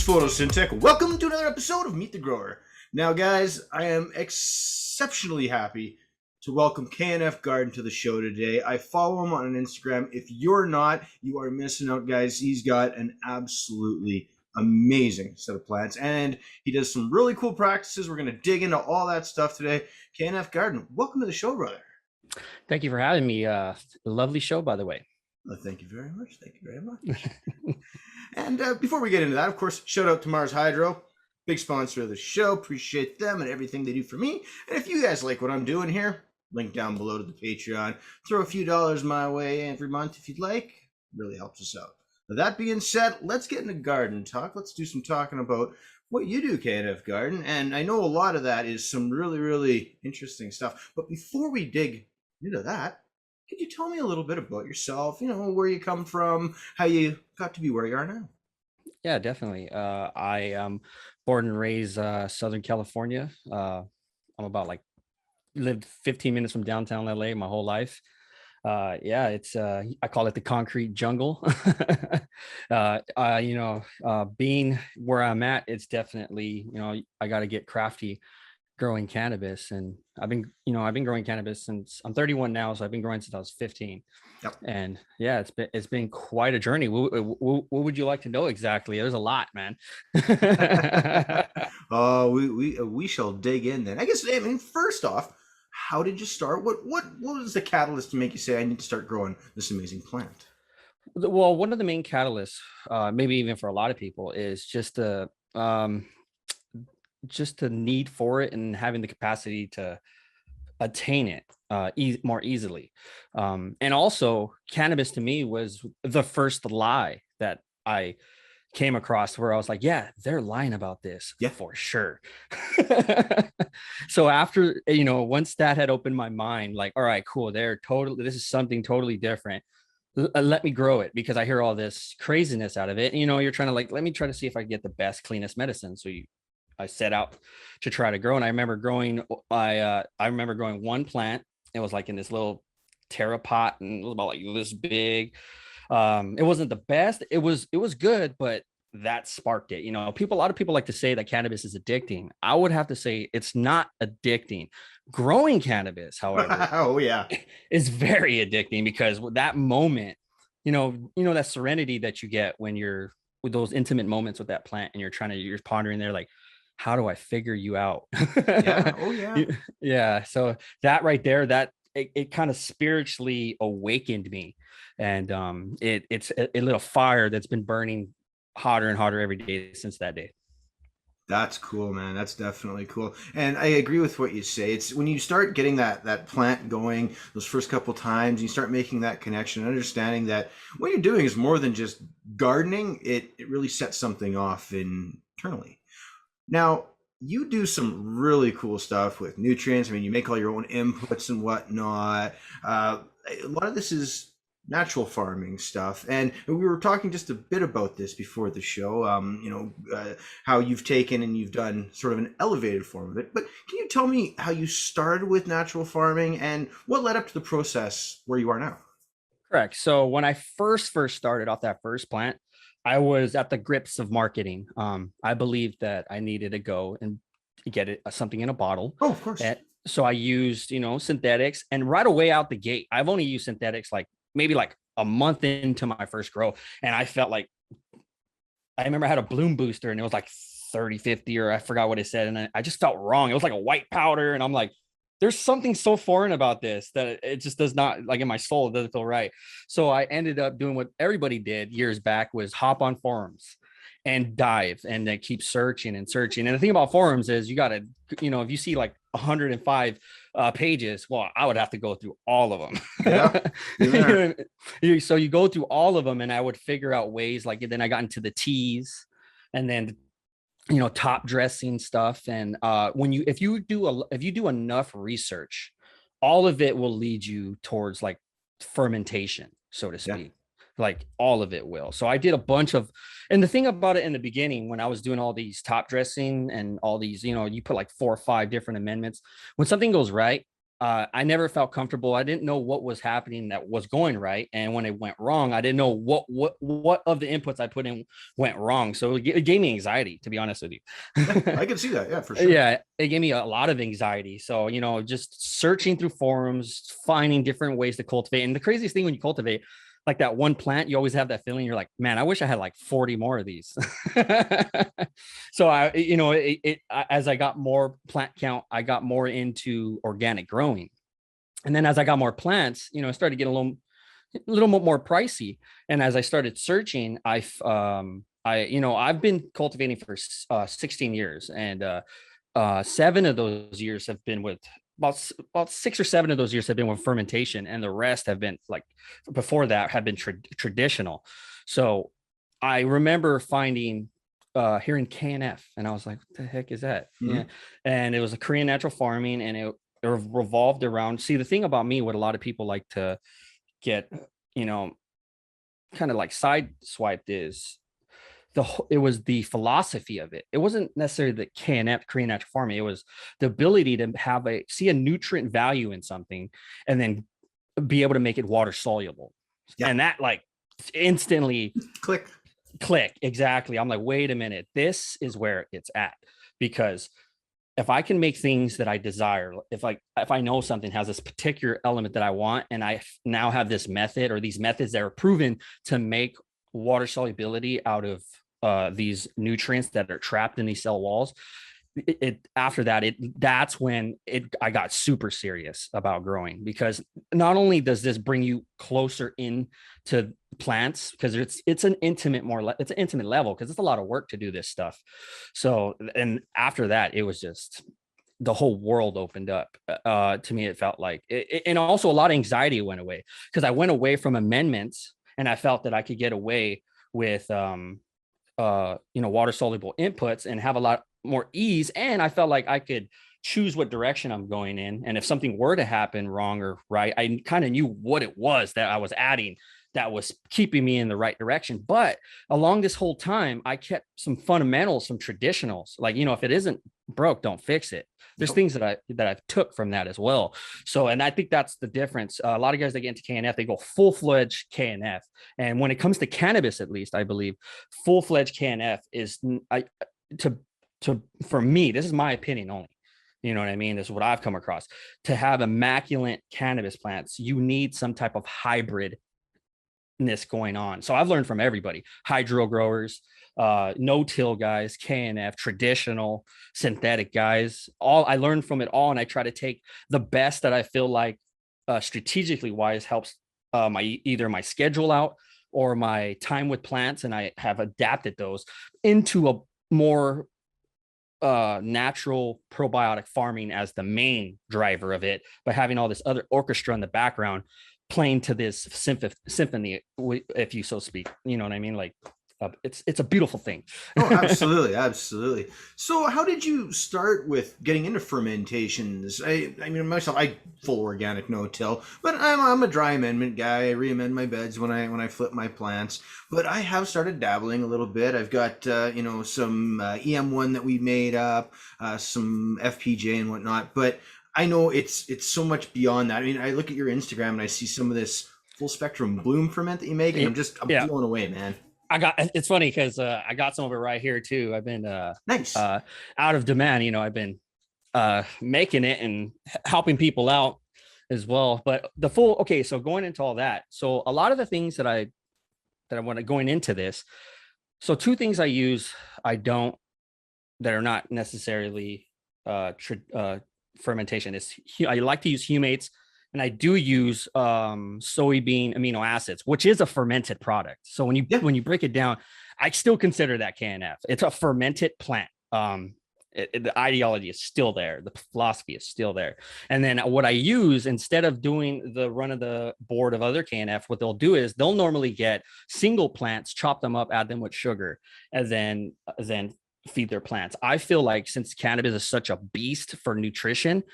Fotosyntech. Welcome to another episode of Meet the Grower. Now, guys, I am exceptionally happy to welcome KNF Garden to the show today. I follow him on Instagram. If you're not, you are missing out, guys. He's got an absolutely amazing set of plants, and he does some really cool practices. We're going to dig into all that stuff today. KNF Garden, welcome to the show, brother. Thank you for having me. Lovely show, by the way. Well, thank you very much. Thank you very much. And before we get into that, of course, shout out to Mars Hydro, big sponsor of the show. Appreciate them and everything they do for me. And if you guys like what I'm doing here, link down below to the Patreon. Throw a few dollars my way every month if you'd like. Really helps us out. Now, that being said, let's get into garden talk. Let's do some talking about what you do, KNF Garden. And I know a lot of that is some really, really interesting stuff. But before we dig into that, could you tell me a little bit about yourself, where you come from, how you got to be where you are now? Yeah, definitely. I am born and raised Southern California. Lived 15 minutes from downtown LA my whole life. It's I call it the concrete jungle. Being where I'm at, it's definitely, I got to get crafty growing cannabis, and I've been growing cannabis since I'm 31 now, so I've been growing since I was 15. Yep. And yeah, it's been quite a journey. What would you like to know exactly? There's a lot, man. We shall dig in then. I mean, first off, how did you start? What was the catalyst to make you say I need to start growing this amazing plant? Well, one of the main catalysts, maybe even for a lot of people, is just the need for it and having the capacity to attain it more easily. And also, cannabis to me was the first lie that I came across where I was like, yeah, they're lying about this. Yeah, for sure. So after, once that had opened my mind, like, all right, cool, this is something totally different. Let me grow it, because I hear all this craziness out of it. You're trying to let me try to see if I can get the best, cleanest medicine. So I set out to try to grow. And I remember growing one plant. It was like in this little terra pot, and it was about like this big. It wasn't the best. It was good, but that sparked it. A lot of people like to say that cannabis is addicting. I would have to say it's not addicting. Growing cannabis, however, oh yeah, is very addicting, because with that moment, that serenity that you get when you're with those intimate moments with that plant, and you're pondering there, like, how do I figure you out? Yeah. Oh yeah. Yeah. So that right there, it kind of spiritually awakened me. And it's a little fire that's been burning hotter and hotter every day since that day. That's cool, man. That's definitely cool. And I agree with what you say. It's when you start getting that plant going those first couple times, you start making that connection, understanding that what you're doing is more than just gardening. It really sets something off internally. Now, you do some really cool stuff with nutrients. I mean, you make all your own inputs and whatnot. A lot of this is natural farming stuff. And we were talking just a bit about this before the show, how you've taken and you've done sort of an elevated form of it. But can you tell me how you started with natural farming and what led up to the process where you are now? Correct. So when I first started off that first plant, I was at the grips of marketing. I believed that I needed to go and get something in a bottle. Oh, of course. So I used, synthetics, and right away out the gate, I've only used synthetics maybe a month into my first grow. And I felt like, I remember I had a bloom booster, and it was like 30, 50, or I forgot what it said. And I just felt wrong. It was like a white powder. And I'm like, there's something so foreign about this that it just does not, like, in my soul, it doesn't feel right. So I ended up doing what everybody did years back, was hop on forums and dive and then keep searching and searching. And the thing about forums is you got to, if you see like 105 pages, well, I would have to go through all of them. Yeah. So you go through all of them, and I would figure out ways, then I got into the teas, and then top dressing stuff. And if you do enough research, all of it will lead you towards like fermentation, so to speak. Like all of it will. So I did a bunch of, and the thing about it in the beginning, when I was doing all these top dressing and all these, you put like 4 or 5 different amendments, when something goes right, I never felt comfortable. I didn't know what was happening that was going right, and when it went wrong, I didn't know what of the inputs I put in went wrong. So it gave me anxiety, to be honest with you. Yeah, I can see that. Yeah, for sure. Yeah, it gave me a lot of anxiety. So, just searching through forums, finding different ways to cultivate. And the craziest thing when you cultivate like that one plant, you always have that feeling. You're like, man, I wish I had like 40 more of these. So as I got more plant count, I got more into organic growing. And then as I got more plants, it started getting a little bit more pricey. And as I started searching, I've been cultivating for 16 years, and 7 of those years have been with about 6 or 7 of those years have been with fermentation, and the rest have been like before that have been traditional. So I remember hearing KNF, and I was like, what the heck is that? Mm-hmm. Yeah. And it was a Korean natural farming, and it revolved around, see, the thing about me, what a lot of people like to get, kind of like sideswiped is it was the philosophy of it. It wasn't necessarily the KNF, Korean natural farming. It was the ability to see a nutrient value in something and then be able to make it water soluble. Yeah. And that like instantly click. Exactly. I'm like, wait a minute, this is where it's at. Because if I can make things that I desire, if I know something has this particular element that I want, and I now have this method or these methods that are proven to make water solubility out of these nutrients that are trapped in these cell walls, that's when I got super serious about growing, because not only does this bring you closer into plants, because it's an intimate level, because it's a lot of work to do this stuff. So, and after that, it was just the whole world opened up to me. It felt like and also a lot of anxiety went away, because I went away from amendments, and I felt that I could get away with water soluble inputs and have a lot more ease. And I felt like I could choose what direction I'm going in. And if something were to happen wrong or right, I kind of knew what it was that I was adding that was keeping me in the right direction. But along this whole time, I kept some fundamentals, some traditionals, like, if it isn't broke, don't fix it. There's things that I took from that as well. So, and I think that's the difference. A lot of guys that get into KNF, they go full-fledged KNF. And when it comes to cannabis, at least I believe full-fledged KNF is for me, this is my opinion only. You know what I mean? This is what I've come across. To have immaculate cannabis plants, you need some type of hybridness going on. So I've learned from everybody: hydro growers, no-till guys, KNF, traditional, synthetic guys. I learned from it all, and I try to take the best that I feel like strategically wise helps either my schedule out or my time with plants, and I have adapted those into a more natural probiotic farming as the main driver of it, by having all this other orchestra in the background playing to this symphony, if you so speak. You know what I mean? Like, it's a beautiful thing. Oh, absolutely. So how did you start with getting into fermentations? I mean, myself, I full organic, no-till, but I'm a dry amendment guy. I re-amend my beds when I flip my plants, but I have started dabbling a little bit. I've got some EM1 that we made up, some FPJ and whatnot, but I know it's so much beyond that. I mean, I look at your Instagram and I see some of this full spectrum bloom ferment that you make, and I'm blown away, man. It's funny because I got some of it right here too. I've been nice out of demand. I've been making it and helping people out as well. But so going into all that, so a lot of the things that I want to going into this. So 2 things I use, that are not necessarily fermentation. I like to use humates. And I do use soybean amino acids, which is a fermented product. So when you break it down, I still consider that KNF. It's a fermented plant. The ideology is still there. The philosophy is still there. And then what I use, instead of doing the run of the board of other KNF, what they'll do is they'll normally get single plants, chop them up, add them with sugar, and then feed their plants. I feel like since cannabis is such a beast for nutrition,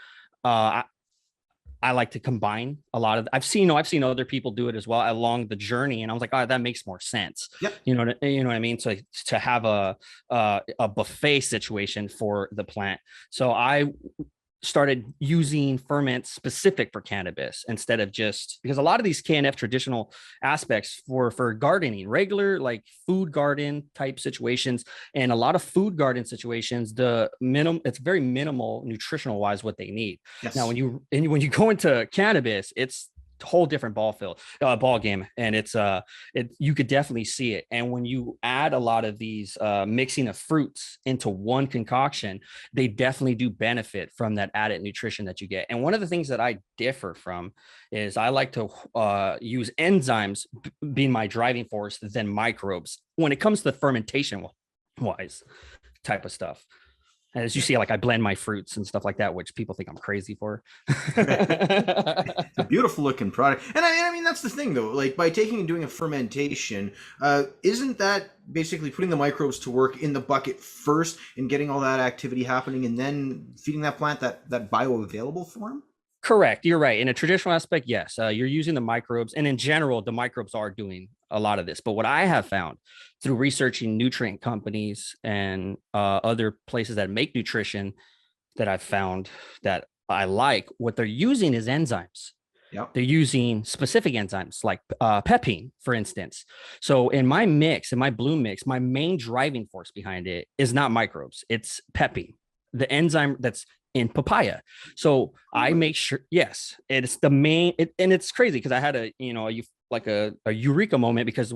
I like to combine a lot of. I've seen other people do it as well along the journey, and I was like, oh, that makes more sense. Yep. You know what I mean? So to have a buffet situation for the plant. So I started using ferments specific for cannabis instead of just, because a lot of these KNF traditional aspects for gardening, regular like food garden type situations, and a lot of food garden situations, it's very minimal nutritional wise what they need. Now, Yes. when you go into cannabis, it's whole different ball game, and you could definitely see it. And when you add a lot of these mixing of fruits into one concoction, they definitely do benefit from that added nutrition that you get. And one of the things that I differ from is I like to use enzymes being my driving force than microbes when it comes to the fermentation wise type of stuff. As you see, like I blend my fruits and stuff like that, which people think I'm crazy for. It's a beautiful looking product, and I mean that's the thing though. Like by taking and doing a fermentation, isn't that basically putting the microbes to work in the bucket first and getting all that activity happening, and then feeding that plant that bioavailable form? Correct. You're right. In a traditional aspect, yes, you're using the microbes. And in general, the microbes are doing a lot of this. But what I have found through researching nutrient companies and other places that make nutrition that I've found that I like, what they're using is enzymes. Yep. They're using specific enzymes like pepine, for instance. So in my bloom mix, my main driving force behind it is not microbes. It's pepine, the enzyme that's in papaya. So I make sure, yes, it's the main, and it's crazy because I had a eureka moment, because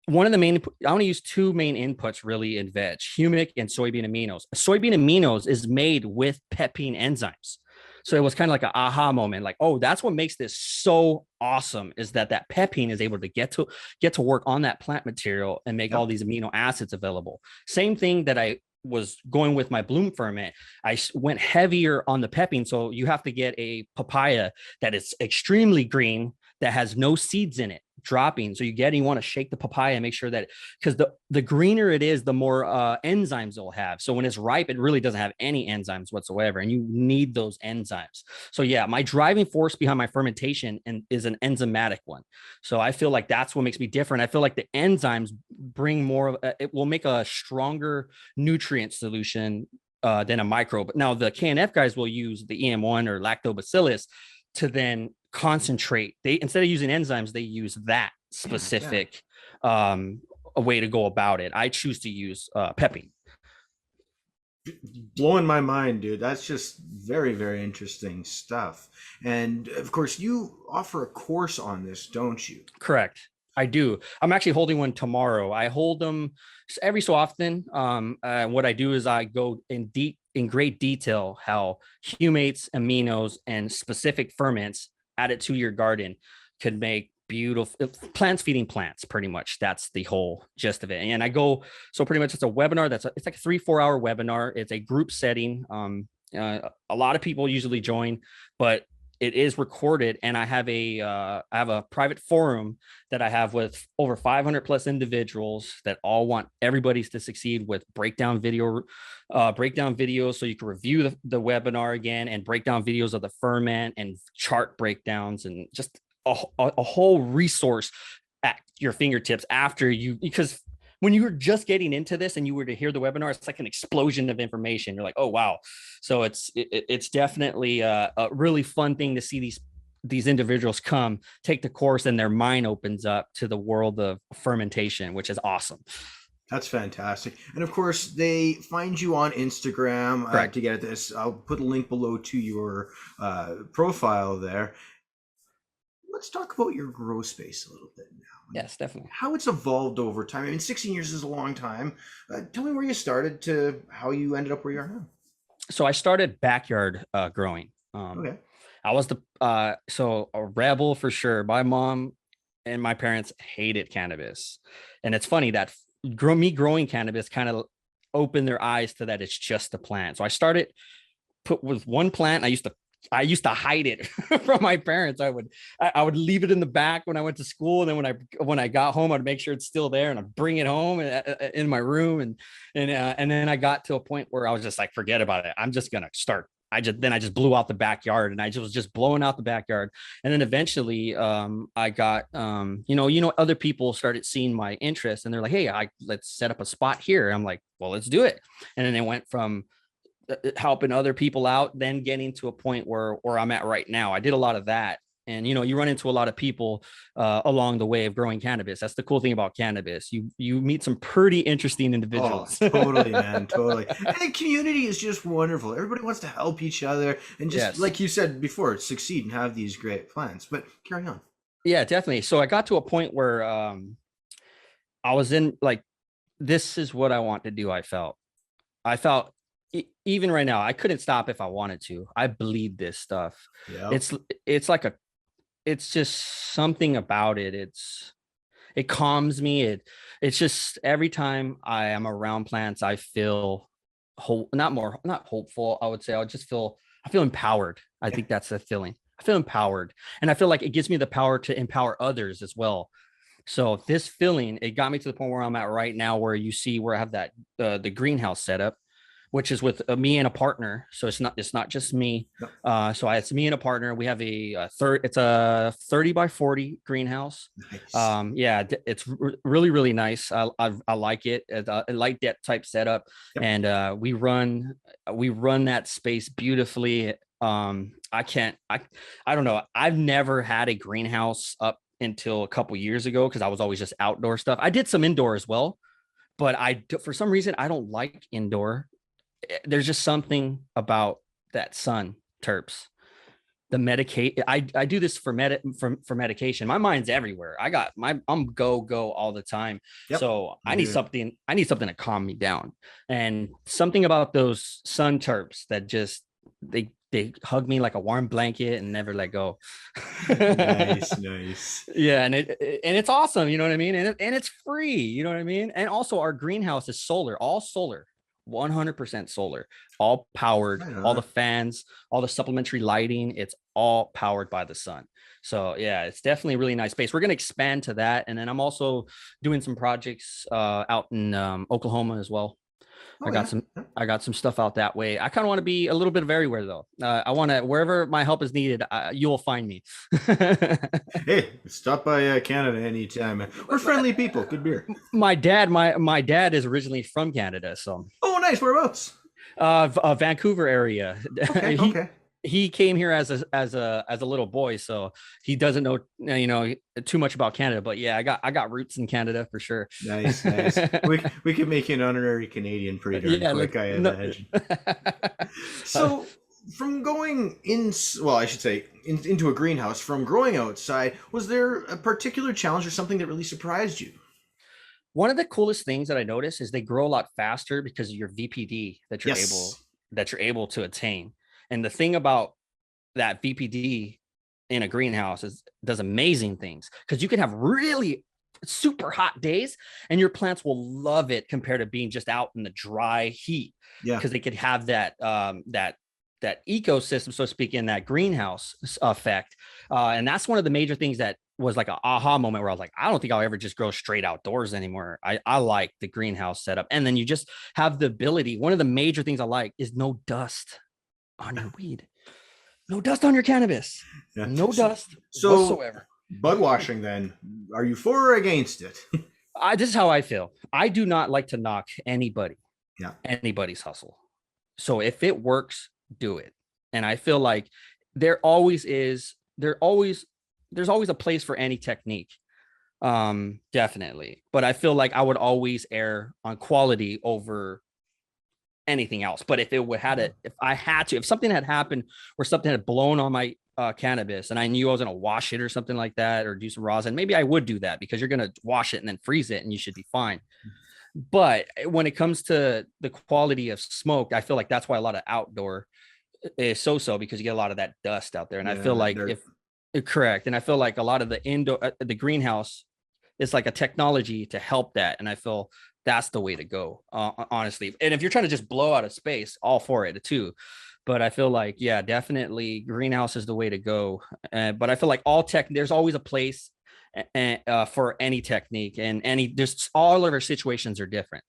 one of the main, I want to use two main inputs really in veg, humic and soybean aminos. Soybean aminos is made with pepine enzymes. So it was kind of like an aha moment, like, oh, that's what makes this so awesome, is that pepine is able to get to work on that plant material and make all these amino acids available. Same thing that I was going with my bloom ferment. I went heavier on the pepine. So you have to get a papaya that is extremely green, that has no seeds in it dropping. So you want to shake the papaya and make sure that, because the greener it is, the more enzymes it'll have. So when it's ripe, it really doesn't have any enzymes whatsoever, and you need those enzymes. So yeah, my driving force behind my fermentation is an enzymatic one. So I feel like that's what makes me different. I feel like the enzymes bring more, it will make a stronger nutrient solution than a microbe. Now the KNF guys will use the EM1 or lactobacillus to then concentrate. They, instead of using enzymes, they use that specific a way to go about it. I choose to use pepine. Blowing my mind, dude. That's just very, very interesting stuff. And of course, you offer a course on this, don't you? Correct. I do. I'm actually holding one tomorrow. I hold them every so often. What I do is I go in great detail how humates, aminos, and specific ferments added to your garden could make beautiful plants feeding plants. Pretty much, that's the whole gist of it. And I go, so pretty much it's a webinar. It's like a 3-4 hour webinar. It's a group setting. A lot of people usually join, but it is recorded, and I have a private forum that I have with over 500 plus individuals that all want everybody to succeed, with breakdown videos, so you can review the webinar again and break down videos of the ferment and chart breakdowns, and just a whole resource at your fingertips because when you were just getting into this and you were to hear the webinar, it's like an explosion of information. You're like, oh, wow. So it's definitely a really fun thing to see these individuals come take the course, and their mind opens up to the world of fermentation, which is awesome. That's fantastic. And of course, they find you on Instagram to get at this. I'll put a link below to your profile there. Let's talk about your grow space a little bit now. Yes, definitely. How it's evolved over time. I mean, 16 years is a long time. Tell me where you started to how you ended up where you are now. So I started backyard growing. Okay. I was so a rebel for sure. My mom and my parents hated cannabis. And it's funny that growing cannabis kind of opened their eyes to that it's just a plant. So I started with one plant. I used to hide it from my parents. I would leave it in the back when I went to school, and then when I got home, I'd make sure it's still there, and I'd bring it home in my room, and then I got to a point where I was just like, forget about it. I'm just gonna start. I just blew out the backyard, and I was just blowing out the backyard, and then eventually I got other people started seeing my interest, and they're like, hey, let's set up a spot here. I'm like, well, let's do it, and then it went from helping other people out, then getting to a point where I'm at right now. I did a lot of that. And, you know, you run into a lot of people along the way of growing cannabis. That's the cool thing about cannabis. You meet some pretty interesting individuals. Oh, totally, man, totally. And the community is just wonderful. Everybody wants to help each other and just, Yes. like you said before, succeed and have these great plants. But carry on. Yeah, definitely. So I got to a point where I was in like, this is what I want to do. I felt even right now, I couldn't stop if I wanted to. I bleed this stuff. Yeah. It's like it's just something about it. It calms me. It's just every time I am around plants, I feel not hopeful. I would say I feel empowered. I think that's the feeling. I feel empowered, and I feel like it gives me the power to empower others as well. So this feeling, it got me to the point where I'm at right now, where you see where I have that the greenhouse set up, which is with me and a partner. So it's not just me. So it's me and a partner. We have it's a 30 by 40 greenhouse. Nice. Yeah, it's really, really nice. I like it. I like that type setup. Yep. And we run that space beautifully. I don't know. I've never had a greenhouse up until a couple years ago, because I was always just outdoor stuff. I did some indoor as well, but for some reason, I don't like indoor. There's just something about that sun terps, the medicate. I do this for medication. My mind's everywhere. I'm go all the time. Yep. So I need something to calm me down. And something about those sun terps that just, they hug me like a warm blanket and never let go. Nice. Yeah, and it's awesome, you know what I mean? And it's free, you know what I mean? And also our greenhouse is all solar. 100% solar, all powered, all the fans, all the supplementary lighting, it's all powered by the sun. So yeah, it's definitely a really nice space. We're going to expand to that. And then I'm also doing some projects out in Oklahoma as well. I got some stuff out that way. I kind of want to be a little bit of everywhere though. I want to, wherever my help is needed, you will find me. Hey, stop by Canada anytime. We're friendly people. Good beer. My dad is originally from Canada, so. Oh, nice. Whereabouts? Vancouver area. Okay. He came here as a little boy, so he doesn't know too much about Canada. But yeah, I got roots in Canada for sure. Nice. We could make you an honorary Canadian pretty darn quick, I imagine. So from going into a greenhouse, from growing outside, was there a particular challenge or something that really surprised you? One of the coolest things that I noticed is they grow a lot faster because of your VPD that you're able to attain. And the thing about that VPD in a greenhouse does amazing things, because you can have really super hot days and your plants will love it compared to being just out in the dry heat. Yeah, because they could have that ecosystem, so to speak, in that greenhouse effect. And that's one of the major things that was like an aha moment, where I was like, I don't think I'll ever just grow straight outdoors anymore. I like the greenhouse setup. And then you just have the ability. One of the major things I like is no dust on your weed, no dust on your cannabis, no dust whatsoever. Bud washing, then, are you for or against it? This is how I feel. I do not like to knock anybody's hustle. So if it works, do it. And I feel like there's always a place for any technique. Definitely. But I feel like I would always err on quality over anything else. But if something had happened where something had blown on my cannabis and I knew I was going to wash it or something like that, or do some rosin, maybe I would do that, because you're going to wash it and then freeze it and you should be fine. But when it comes to the quality of smoke, I feel like that's why a lot of outdoor is so, because you get a lot of that dust out there. And I feel like correct. And I feel like a lot of the indoor, the greenhouse is like a technology to help that. And I feel that's the way to go, honestly. And if you're trying to just blow out of space, all for it too. But I feel like, yeah, definitely greenhouse is the way to go. But I feel like there's always a place for any technique, and there's all of our situations are different.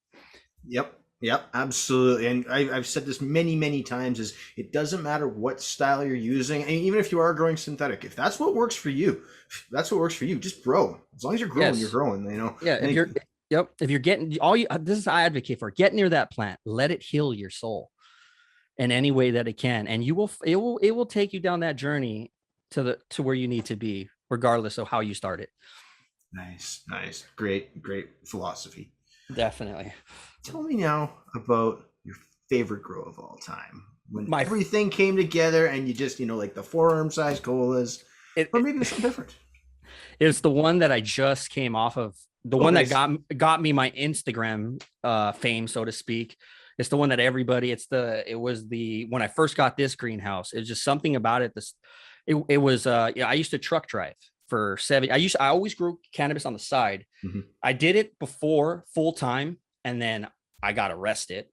Yep, absolutely. And I've said this many times, is it doesn't matter what style you're using. And even if you are growing synthetic, if that's what works for you, just grow. As long as you're growing, you're growing, Yeah. If you're getting this is I advocate for, get near that plant, let it heal your soul. in any way that it can. And it will take you down that journey to where you need to be, regardless of how you started. Nice, nice. Great philosophy. Definitely. Tell me now about your favorite grow of all time. When My everything came together and you just, like the forearm size colas, it, or maybe something different. it's the one that I just came off of, the Oh, one that nice. got me my Instagram fame, so to speak. It's the one that it was the when I first got this greenhouse. It was just something about it. It was I used to truck drive for 7. I always grew cannabis on the side. Mhm. I did it before full time, and then I got arrested.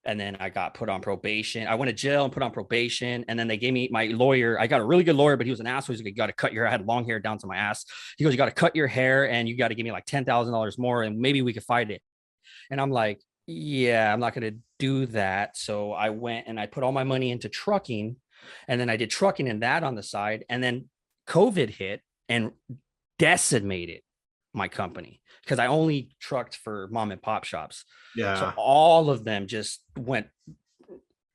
And then I got put on probation. I went to jail and put on probation. And then they gave me my lawyer. I got a really good lawyer, but he was an asshole. He's like, you got to cut your hair. I had long hair down to my ass. He goes, you got to cut your hair and you got to give me like $10,000 more and maybe we could fight it. And I'm like, yeah, I'm not going to do that. So I went and I put all my money into trucking. And then I did trucking and that on the side. And then COVID hit and decimated my company because I only trucked for mom and pop shops. Yeah. So all of them just went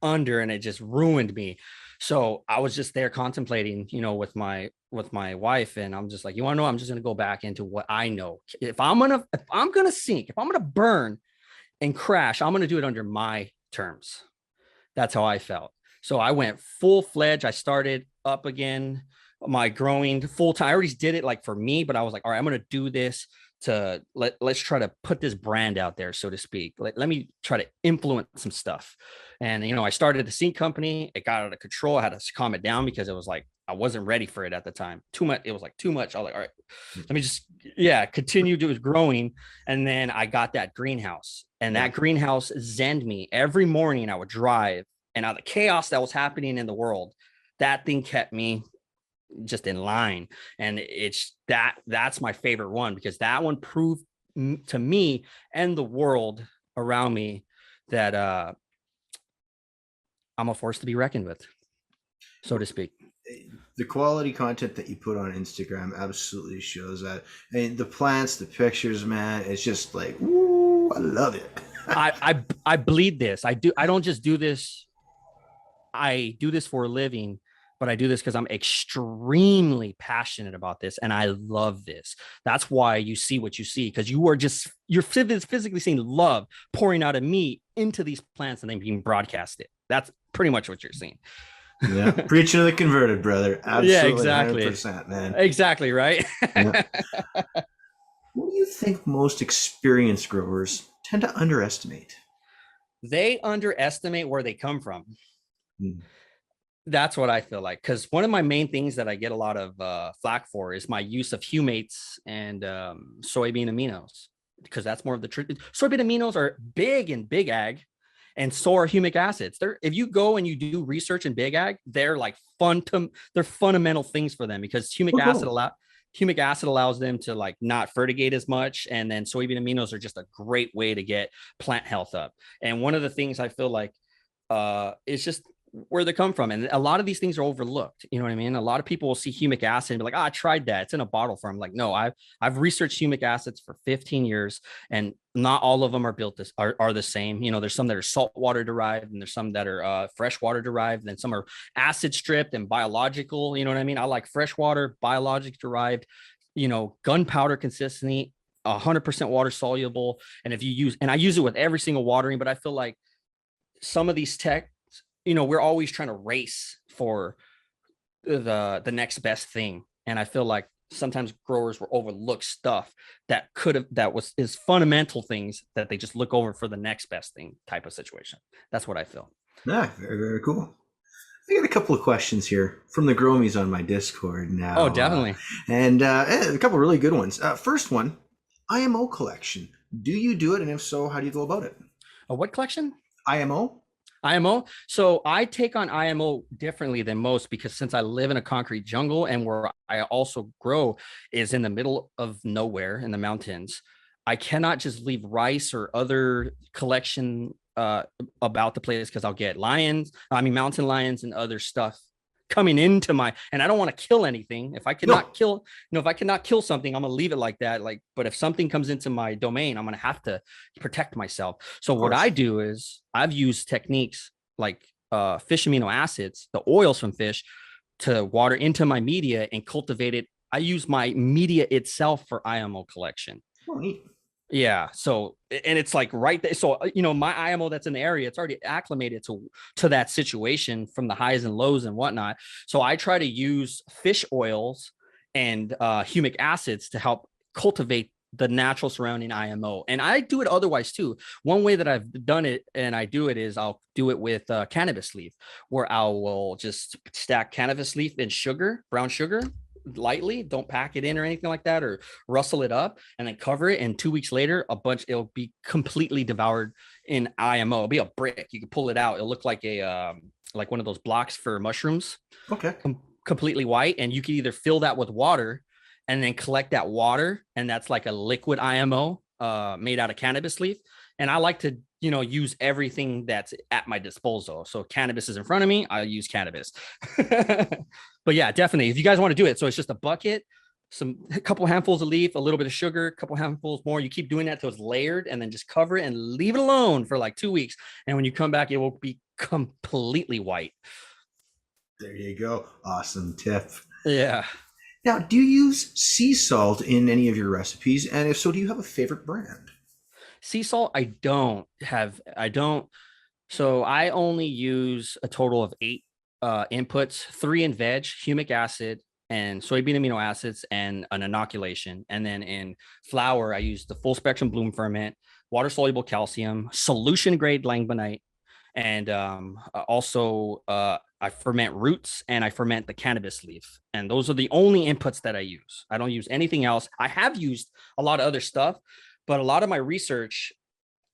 under and it just ruined me. So I was just there contemplating, with my wife, and I'm just like, you want to know, I'm just going to go back into what I know. If I'm going to sink, if I'm going to burn and crash, I'm going to do it under my terms. That's how I felt. So I went full-fledged. I started up again, my growing full time. I already did it like for me, but I was like, all right, I'm going to do this to let's try to put this brand out there, so to speak. Let me try to influence some stuff. And, I started the seed company. It got out of control. I had to calm it down because it was like, I wasn't ready for it at the time. Too much. It was like too much. I was like, all right, let me just, continue to growing. And then I got that greenhouse, and that greenhouse zenned me. Every morning I would drive, and out of the chaos that was happening in the world, that thing kept me just in line. And that's my favorite one, because that one proved to me and the world around me that I'm a force to be reckoned with, so to speak. The quality content that you put on Instagram absolutely shows that. And the plants, the pictures, man, it's just like, woo, I love it. I bleed this. I don't just do this. I do this for a living, but I do this because I'm extremely passionate about this and I love this. That's why you see what you see, because you're physically seeing love pouring out of me into these plants and then being broadcasted. That's pretty much what you're seeing. Yeah, preaching to the converted, brother. Absolutely, yeah, exactly. 100%, man. Exactly, right? Yeah. What do you think most experienced growers tend to underestimate? They underestimate where they come from. Mm. That's what I feel like, because one of my main things that I get a lot of flack for is my use of humates and soybean aminos, because that's more of the truth. Soybean aminos are big in big ag, and so are humic acids. If you go and you do research in big ag, they're like they're fundamental things for them, because humic acid allows them to like not fertigate as much, and then soybean aminos are just a great way to get plant health up. And one of the things I feel like is just where they come from. And a lot of these things are overlooked. You know what I mean? A lot of people will see humic acid and be like, I tried that. It's in a bottle form. Like, no, I've researched humic acids for 15 years and not all of them are the same. There's some that are saltwater derived and there's some that are freshwater derived, and some are acid stripped and biological. You know what I mean? I like freshwater, biologic derived, gunpowder consistency, 100% water soluble. And I use it with every single watering, but I feel like some of these we're always trying to race for the next best thing. And I feel like sometimes growers will overlook stuff that is fundamental things that they just look over for the next best thing type of situation. That's what I feel. Yeah, very, very cool. I got a couple of questions here from the Gromies on my Discord now. Oh, definitely. And a couple of really good ones. First one, IMO collection. Do you do it? And if so, how do you go about it? What collection? IMO? IMO. So I take on IMO differently than most, because since I live in a concrete jungle and where I also grow is in the middle of nowhere in the mountains, I cannot just leave rice or other collection about the place, because I'll get mountain lions and other stuff coming into and I don't want to kill anything. If I cannot kill something, I'm gonna leave it like that. But if something comes into my domain, I'm gonna have to protect myself. So what I do is I've used techniques like fish amino acids, the oils from fish, to water into my media and cultivate it. I use my media itself for IMO collection. Oh, neat. Yeah. So, and it's like right there. So, my IMO that's in the area, it's already acclimated to that situation from the highs and lows and whatnot. So I try to use fish oils and humic acids to help cultivate the natural surrounding IMO. And I do it otherwise too. One way that I've done it and I do it is I'll do it with cannabis leaf, where I will just stack cannabis leaf in sugar, brown sugar, lightly, don't pack it in or anything like that, or rustle it up, and then cover it. And 2 weeks later, it'll be completely devoured in IMO. It'll be a brick. You can pull it out. It'll look like like one of those blocks for mushrooms. Okay. Completely white. And you can either fill that with water and then collect that water, and that's like a liquid IMO made out of cannabis leaf. And I like to use everything that's at my disposal. So cannabis is in front of me, I use cannabis. But yeah, definitely, if you guys want to do it, so it's just a bucket, a couple handfuls of leaf, a little bit of sugar, a couple handfuls more. You keep doing that till it's layered, and then just cover it and leave it alone for like 2 weeks. And when you come back, it will be completely white. There you go. Awesome tip. Yeah. Now, do you use sea salt in any of your recipes? And if so, do you have a favorite brand? Sea salt, I don't. So I only use a total of 8 inputs, 3 in veg, humic acid, and soybean amino acids, and an inoculation. And then in flour, I use the full spectrum bloom ferment, water soluble calcium, solution grade langbonite, and also I ferment roots and I ferment the cannabis leaf. And those are the only inputs that I use. I don't use anything else. I have used a lot of other stuff, but a lot of my research,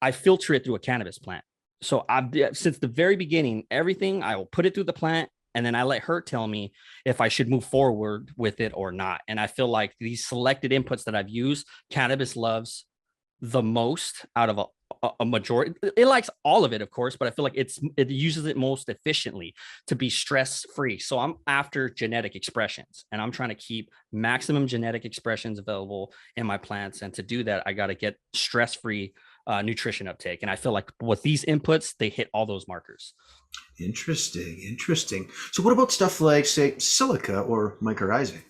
I filter it through a cannabis plant. So since the very beginning, everything, I will put it through the plant, and then I let her tell me if I should move forward with it or not. And I feel like these selected inputs that I've used, cannabis loves the most out of a majority. It likes all of it, of course, but I feel like it uses it most efficiently to be stress free. So I'm after genetic expressions, and I'm trying to keep maximum genetic expressions available in my plants. And to do that, I got to get stress free nutrition uptake. And I feel like with these inputs, they hit all those markers. Interesting. So what about stuff like, say, silica or mycorrhizae?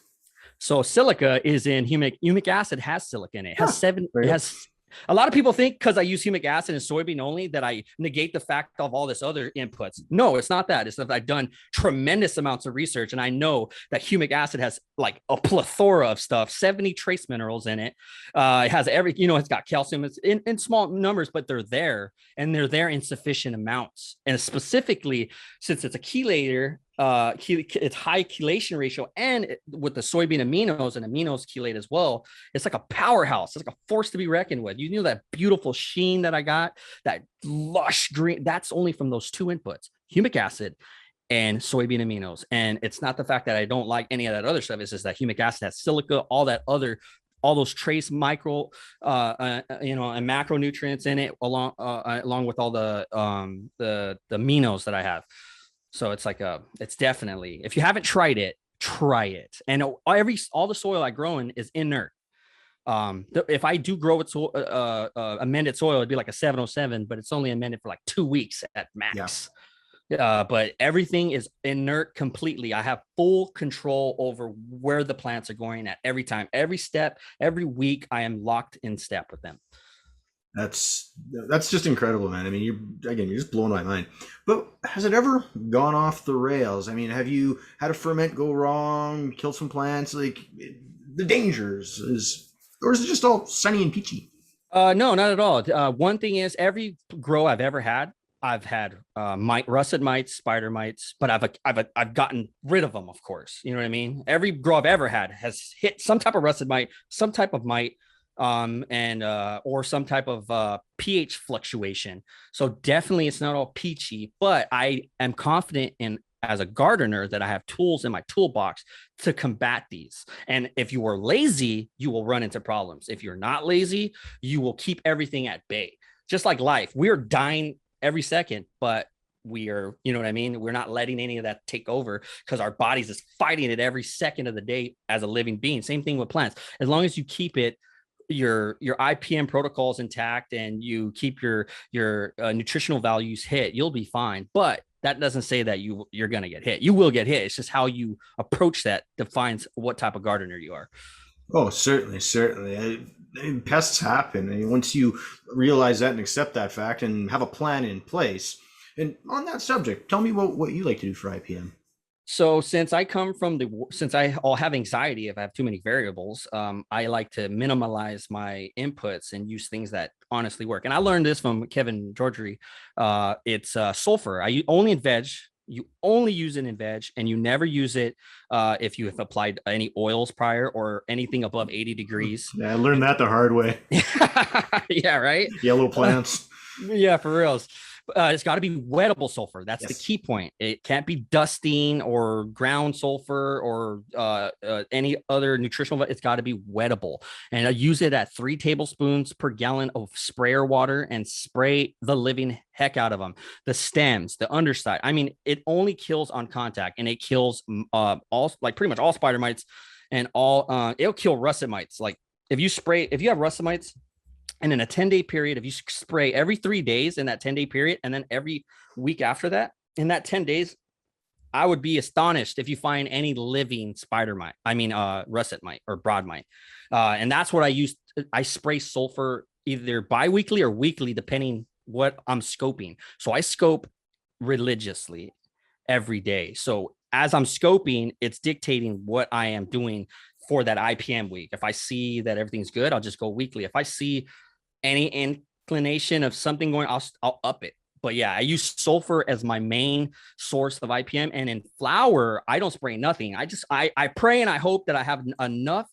So silica is in humic acid, has silica in it. It has a lot of people think because I use humic acid and soybean only that I negate the fact of all this other inputs. No, it's not that. It's that I've done tremendous amounts of research, and I know that humic acid has like a plethora of stuff, 70 trace minerals in it. It has it's got calcium. It's in small numbers, but they're there, and they're there in sufficient amounts. And specifically, since it's a chelator, it's high chelation ratio, and with the soybean aminos and aminos chelate as well, it's like a powerhouse. It's like a force to be reckoned with. You know that beautiful sheen that I got, that lush green, that's only from those 2 inputs, humic acid and soybean aminos. And it's not the fact that I don't like any of that other stuff. It's just that humic acid has silica, all those trace micro and macronutrients in it, along with all the aminos that I have. So it's like it's definitely, if you haven't tried it, try it. And all the soil I grow in is inert. If I do grow it amended soil, it'd be like a 707, but it's only amended for like 2 weeks at max. Yeah. But everything is inert completely. I have full control over where the plants are going at every time, every step, every week. I am locked in step with them. That's just incredible, man. I mean, you're just blowing my mind. But has it ever gone off the rails? I mean, have you had a ferment go wrong, killed some plants? Like the dangers or is it just all sunny and peachy? No, not at all. One thing is, every grow I've ever had, I've had russet mites, spider mites, but I've gotten rid of them, of course. You know what I mean? Every grow I've ever had has hit some type of russet mite, some type of mite, or some type of pH fluctuation. So definitely it's not all peachy, but I am confident in, as a gardener, that I have tools in my toolbox to combat these. And if you are lazy, you will run into problems. If you're not lazy, you will keep everything at bay. Just like life, we're dying every second, but we are, you know what I mean? We're not letting any of that take over, because our bodies is fighting it every second of the day as a living being. Same thing with plants. As long as you keep your IPM protocols intact and you keep your nutritional values hit, you'll be fine. But that doesn't say that you're going to get hit. You will get hit. It's just how you approach that defines what type of gardener you are. Oh, certainly, certainly. Pests happen. And once you realize that and accept that fact and have a plan in place. And on that subject, tell me what you like to do for IPM. So since I come from since I all have anxiety, if I have too many variables, I like to minimalize my inputs and use things that honestly work. And I learned this from Kevin Georgery. It's sulfur. Only in veg. You only use it in veg, and you never use it if you have applied any oils prior or anything above 80 degrees. Yeah, I learned that the hard way. Yeah, right. Yellow plants. Yeah, for reals. It's got to be wettable sulfur. That's the key point. It can't be dusting or ground sulfur or any other nutritional. It's got to be wettable. And I use it at 3 tablespoons per gallon of sprayer water and spray the living heck out of them. The stems, the underside. I mean, it only kills on contact, and it kills pretty much all spider mites and all. It'll kill russet mites. Like if you have russet mites, and in a 10-day period, if you spray every 3 days in that 10-day period, and then every week after that, in that 10 days, I would be astonished if you find any living spider mite. I mean, russet mite or broad mite. And that's what I use. I spray sulfur either biweekly or weekly, depending what I'm scoping. So I scope religiously every day. So as I'm scoping, it's dictating what I am doing for that IPM week. If I see that everything's good, I'll just go weekly. If I see any inclination of something going, I'll up it. But yeah, I use sulfur as my main source of IPM. And in flower, I don't spray nothing. I pray and I hope that I have enough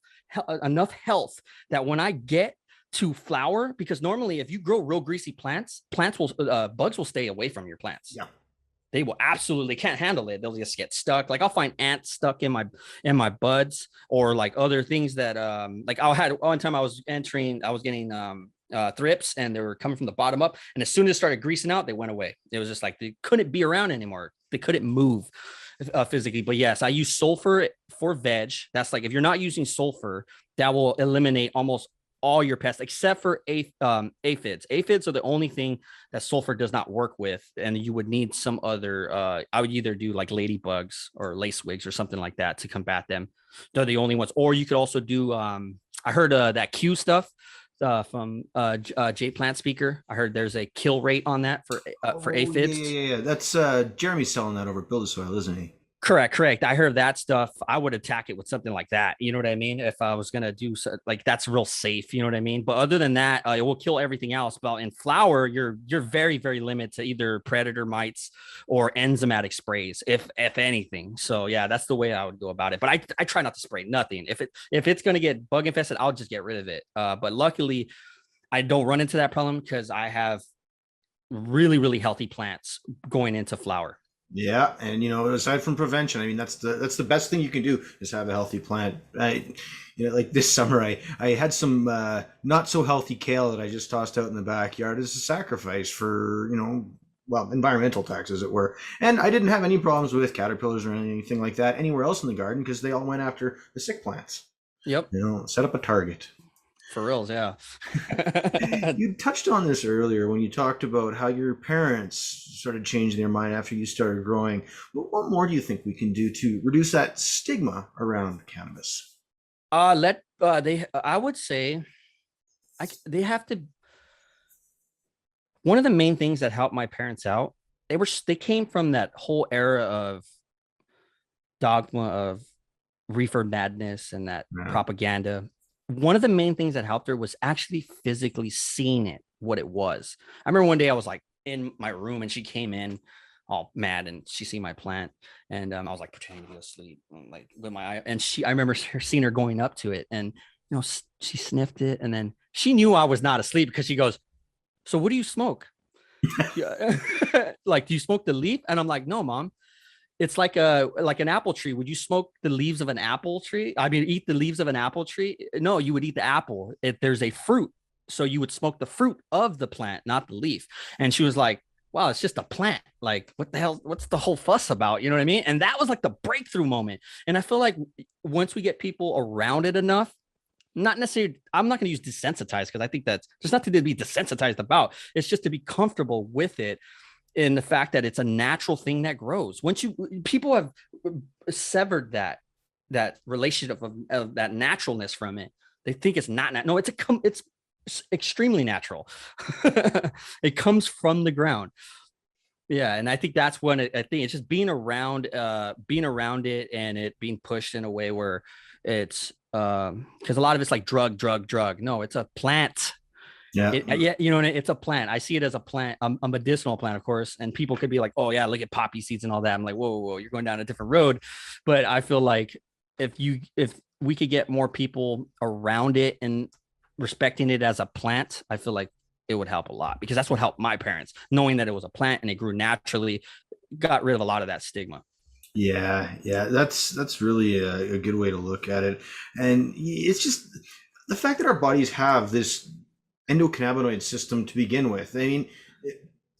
health that when I get to flower, because normally if you grow real greasy plants will bugs will stay away from your plants. Yeah. They will absolutely can't handle it. They'll just get stuck. Like I'll find ants stuck in my buds, or like other things that like one time I was getting thrips, and they were coming from the bottom up, and as soon as it started greasing out, they went away. It was just like they couldn't be around anymore. They couldn't move physically. But yes, I use sulfur for veg. That's like if you're not using sulfur, that will eliminate almost all your pests except for aphids. Aphids are the only thing that sulfur does not work with, and you would need some other I would either do like ladybugs or lacewigs or something like that to combat them. They're the only ones. Or you could also do I heard that Q stuff from J Plant Speaker. I heard there's a kill rate on that for aphids. Yeah. That's Jeremy's selling that over at Build a Soil, isn't he? Correct. I heard that stuff. I would attack it with something like that. You know what I mean? If I was going to do like, that's real safe. You know what I mean? But other than that, it will kill everything else. But in flower, you're very, very limited to either predator mites or enzymatic sprays, if anything. So yeah, that's the way I would go about it. But I try not to spray nothing. If it's going to get bug infested, I'll just get rid of it. But luckily I don't run into that problem because I have really, really healthy plants going into flower. Yeah, and aside from prevention, I mean that's the best thing you can do is have a healthy plant. Like this summer, I had some not so healthy kale that I just tossed out in the backyard as a sacrifice for environmental tax, as it were. And I didn't have any problems with caterpillars or anything like that anywhere else in the garden because they all went after the sick plants. Yep. Set up a target. For reals, yeah. You touched on this earlier when you talked about how your parents started changing their mind after you started growing. What more do you think we can do to reduce that stigma around cannabis? I would say they have to. One of the main things that helped my parents out, they came from that whole era of dogma of reefer madness and that propaganda. One of the main things that helped her was actually physically seeing it, what it was. I remember one day I was like in my room and she came in all mad and she seen my plant, and I was like pretending to be asleep, like with my eye. And I remember seeing her going up to it, and she sniffed it, and then she knew I was not asleep because she goes, "So what do you smoke?" Like, do you smoke the leaf? And I'm like, "No, Mom. It's like an apple tree. Would you smoke the leaves of an apple tree? I mean, eat the leaves of an apple tree? No, you would eat the apple. There's a fruit. So you would smoke the fruit of the plant, not the leaf." And she was like, "Wow, it's just a plant. Like, what the hell? What's the whole fuss about?" You know what I mean? And that was like the breakthrough moment. And I feel like once we get people around it enough, not necessarily, I'm not going to use desensitized because I think that's just not to be desensitized about. It's just to be comfortable with it. in the fact that it's a natural thing that grows. Once people have severed that relationship of that naturalness from it. They think it's not no, it's extremely natural. It comes from the ground. Yeah, and I think that's when I think it's just being around it and it being pushed in a way where it's because a lot of it's like drug. No, it's a plant. Yeah. Yeah, you know, it's a plant. I see it as a plant, a medicinal plant, of course. And people could be like, "Oh yeah, look at poppy seeds and all that." I'm like, "Whoa, you're going down a different road." But I feel like if we could get more people around it and respecting it as a plant, I feel like it would help a lot, because that's what helped my parents, knowing that it was a plant and it grew naturally, got rid of a lot of that stigma. Yeah, that's really a good way to look at it. And it's just the fact that our bodies have this endocannabinoid system to begin with. I mean,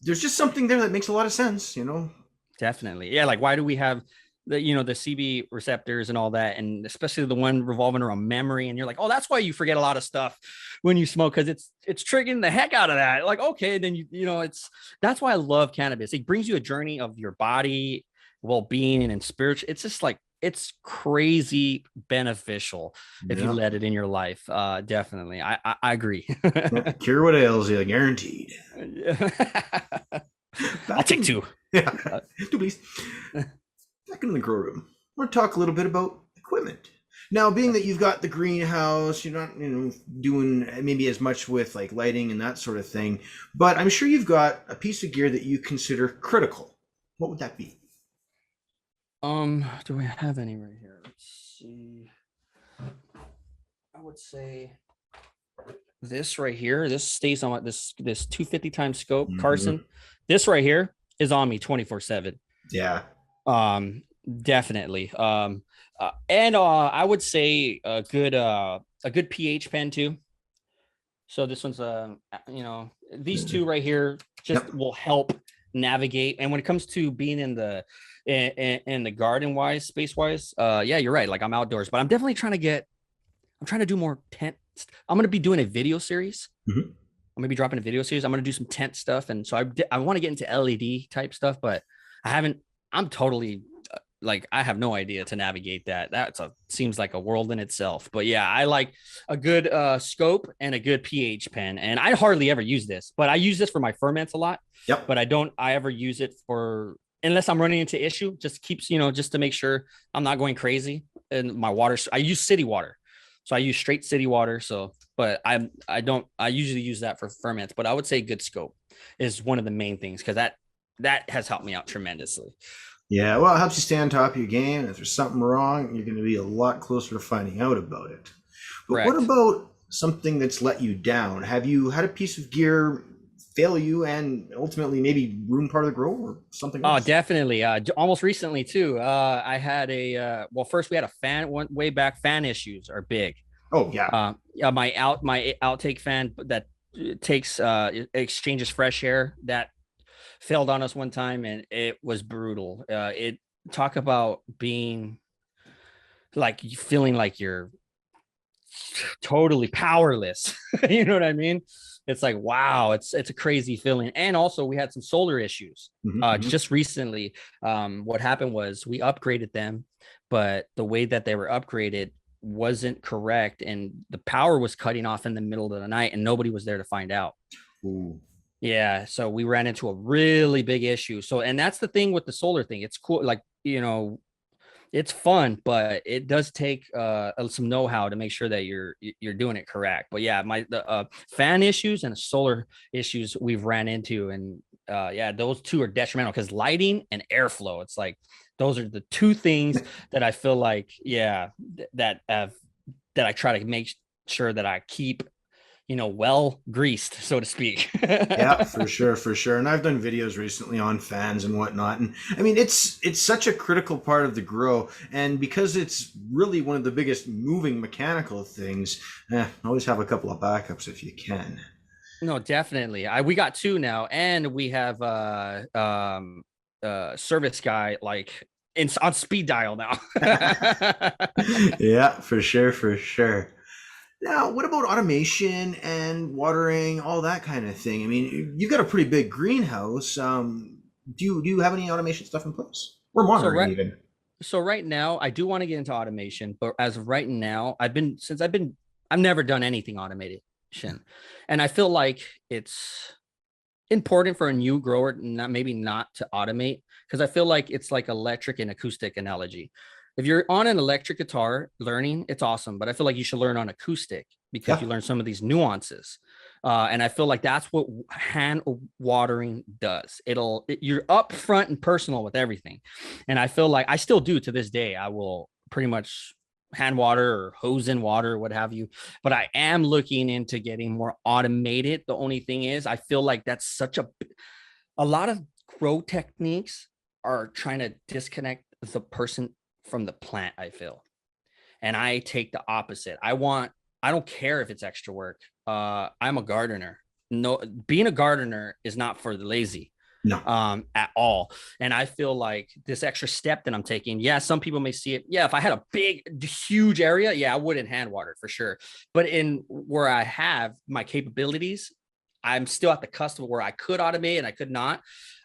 there's just something there that makes a lot of sense, you know? Definitely. Yeah. Like, why do we have the, the CB receptors and all that? And especially the one revolving around memory. And you're like, oh, that's why you forget a lot of stuff when you smoke, because it's triggering the heck out of that. Like, okay, then that's why I love cannabis. It brings you a journey of your body, well-being, and spiritual. It's just like, it's crazy beneficial if you let it in your life. Definitely. I agree. Cure what ails you, guaranteed. I'll take two. Yeah, two please. Back in the grow room, I want to talk a little bit about equipment. Now, being that you've got the greenhouse, you're not, doing maybe as much with like lighting and that sort of thing, but I'm sure you've got a piece of gear that you consider critical. What would that be? Do we have any right here? Let's see. I would say this right here. This stays on this 250 times scope, Carson. This right here is on me 24/7. Yeah. Definitely. And I would say a good pH pen too. So this one's these two right here just will help navigate. And when it comes to being in the garden wise, space wise, yeah, you're right. Like, I'm outdoors, but I'm definitely trying to do more tent. I'm going to be doing a video series. I'm going to be dropping a video series. I'm going to do some tent stuff. And so I want to get into LED type stuff, but I'm totally like, I have no idea to navigate that. Seems like a world in itself. But yeah, I like a good scope and a good pH pen. And I hardly ever use this, but I use this for my ferments a lot. Yep. But I ever use it for, unless I'm running into issue, just keeps, just to make sure I'm not going crazy. And my water, I use city water. So I use straight city water. So, but I usually use that for ferments, but I would say good scope is one of the main things, because that has helped me out tremendously. Yeah, well, it helps you stay on top of your game. And if there's something wrong, you're going to be a lot closer to finding out about it. But Correct. What about something that's let you down? Have you had a piece of gear fail you and ultimately maybe ruin part of the grow or something else? Oh, definitely. Almost recently too. I had first we had a fan way back. Fan issues are big. Oh yeah. My outtake fan that takes exchanges fresh air, that failed on us one time, and it was brutal. It talk about being like, feeling like you're totally powerless. You know what I mean? It's like, wow, it's a crazy feeling. And also we had some solar issues just recently. What happened was we upgraded them, but the way that they were upgraded wasn't correct, and the power was cutting off in the middle of the night, and nobody was there to find out. Ooh. Yeah, so we ran into a really big issue. So, and that's the thing with the solar thing. It's cool, like, it's fun, but it does take some know-how to make sure that you're doing it correct. But yeah, the fan issues and solar issues we've ran into, and yeah, those two are detrimental, because lighting and airflow, it's like those are the two things that I feel like, yeah, that I try to make sure that I keep well greased, so to speak. Yeah, for sure. And I've done videos recently on fans and whatnot. And I mean, it's such a critical part of the grow. And because it's really one of the biggest moving mechanical things, always have a couple of backups if you can. No, definitely. We got two now, and we have service guy like on speed dial now. Yeah, for sure. Now, what about automation and watering, all that kind of thing? I mean, you've got a pretty big greenhouse. Do you have any automation stuff in place or So monitoring right even? so right now I do want to get into automation, but as of right now, I've never done anything automation. And I feel like it's important for a new grower, not maybe not to automate, because I feel like it's like electric and acoustic analogy. If you're on an electric guitar learning, it's awesome, but I feel like you should learn on acoustic because Yeah. you learn some of these nuances. And I feel like that's what hand watering does. You're upfront and personal with everything. And I feel like I still do to this day. I will pretty much hand water or hose in water, what have you. But I am looking into getting more automated. The only thing is, I feel like that's a lot of grow techniques are trying to disconnect the person from the plant, I feel. And I take the opposite. I don't care if it's extra work. I'm a gardener. No, being a gardener is not for the lazy No. at all. And I feel like this extra step that I'm taking, yeah, some people may see it. Yeah, if I had a big, huge area, yeah, I wouldn't hand water for sure. But in where I have my capabilities, I'm still at the cusp of where I could automate and I could not.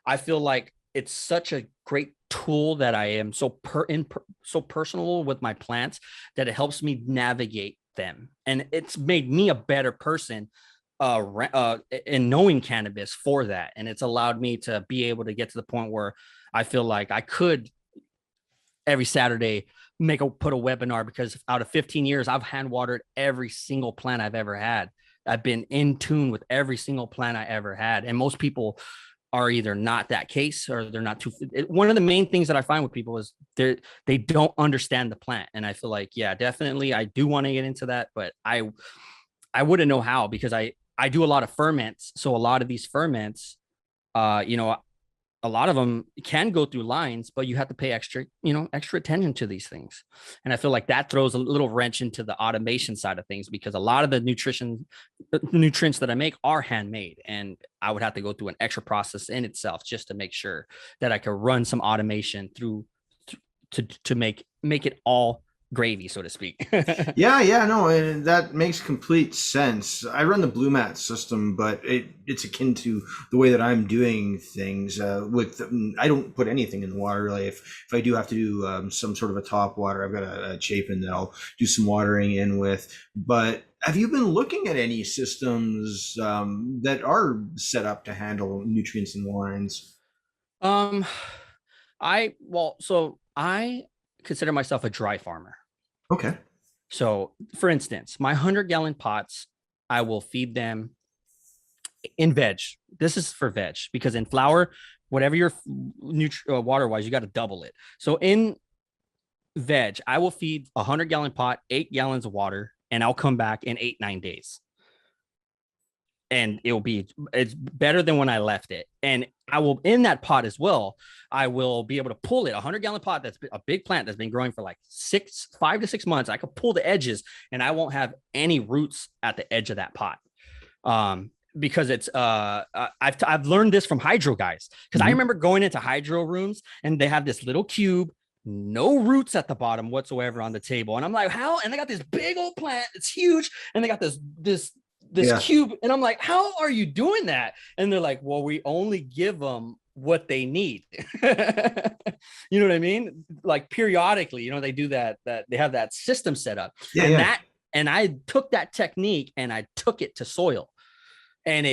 I feel like it's such a great tool that I am so personal with my plants that it helps me navigate them, and it's made me a better person in knowing cannabis for that. And it's allowed me to be able to get to the point where I feel like I could every Saturday put a webinar, because out of 15 years, I've hand watered every single plant I've ever had. I've been in tune with every single plant I ever had. And most people are either not that case or they're not too. One of the main things that I find with people is they don't understand the plant. And I feel like, yeah, definitely I do want to get into that, but I wouldn't know how, because I do a lot of ferments. So a lot of these ferments, you know, a lot of them can go through lines, but you have to pay extra attention to these things. And I feel like that throws a little wrench into the automation side of things, because a lot of the nutrients that I make are handmade, and I would have to go through an extra process in itself just to make sure that I could run some automation through to make it all gravy, so to speak. Yeah, yeah, no, and that makes complete sense. I run the Blue Mat system, but it's akin to the way that I'm doing things. I don't put anything in the water really. If I do have to do some sort of a top water, I've got a chapin that I'll do some watering in with. But have you been looking at any systems that are set up to handle nutrients in lines? um, so I consider myself a dry farmer. Okay. So, for instance, my 100-gallon pots, I will feed them in veg. This is for veg, because in flower, whatever your water wise, you got to double it. So in veg, I will feed a 100-gallon pot, 8 gallons of water, and I'll come back in 8, 9 days. And it's better than when I left it. And I will, in that pot as well, I will be able to pull it. A 100-gallon pot, that's a big plant that's been growing for like 5 to 6 months. I could pull the edges and I won't have any roots at the edge of that pot. Because it's I've learned this from hydro guys, because I Mhm. remember going into hydro rooms and they have this little cube, no roots at the bottom whatsoever on the table, and I'm like, how? And they got this big old plant, it's huge, and they got this Yeah. cube, and I'm like, how are you doing that? And they're like, well, we only give them what they need. You know what I mean? Like periodically, they do that they have that system set up. Yeah, and yeah. that and I took that technique and I took it to soil. And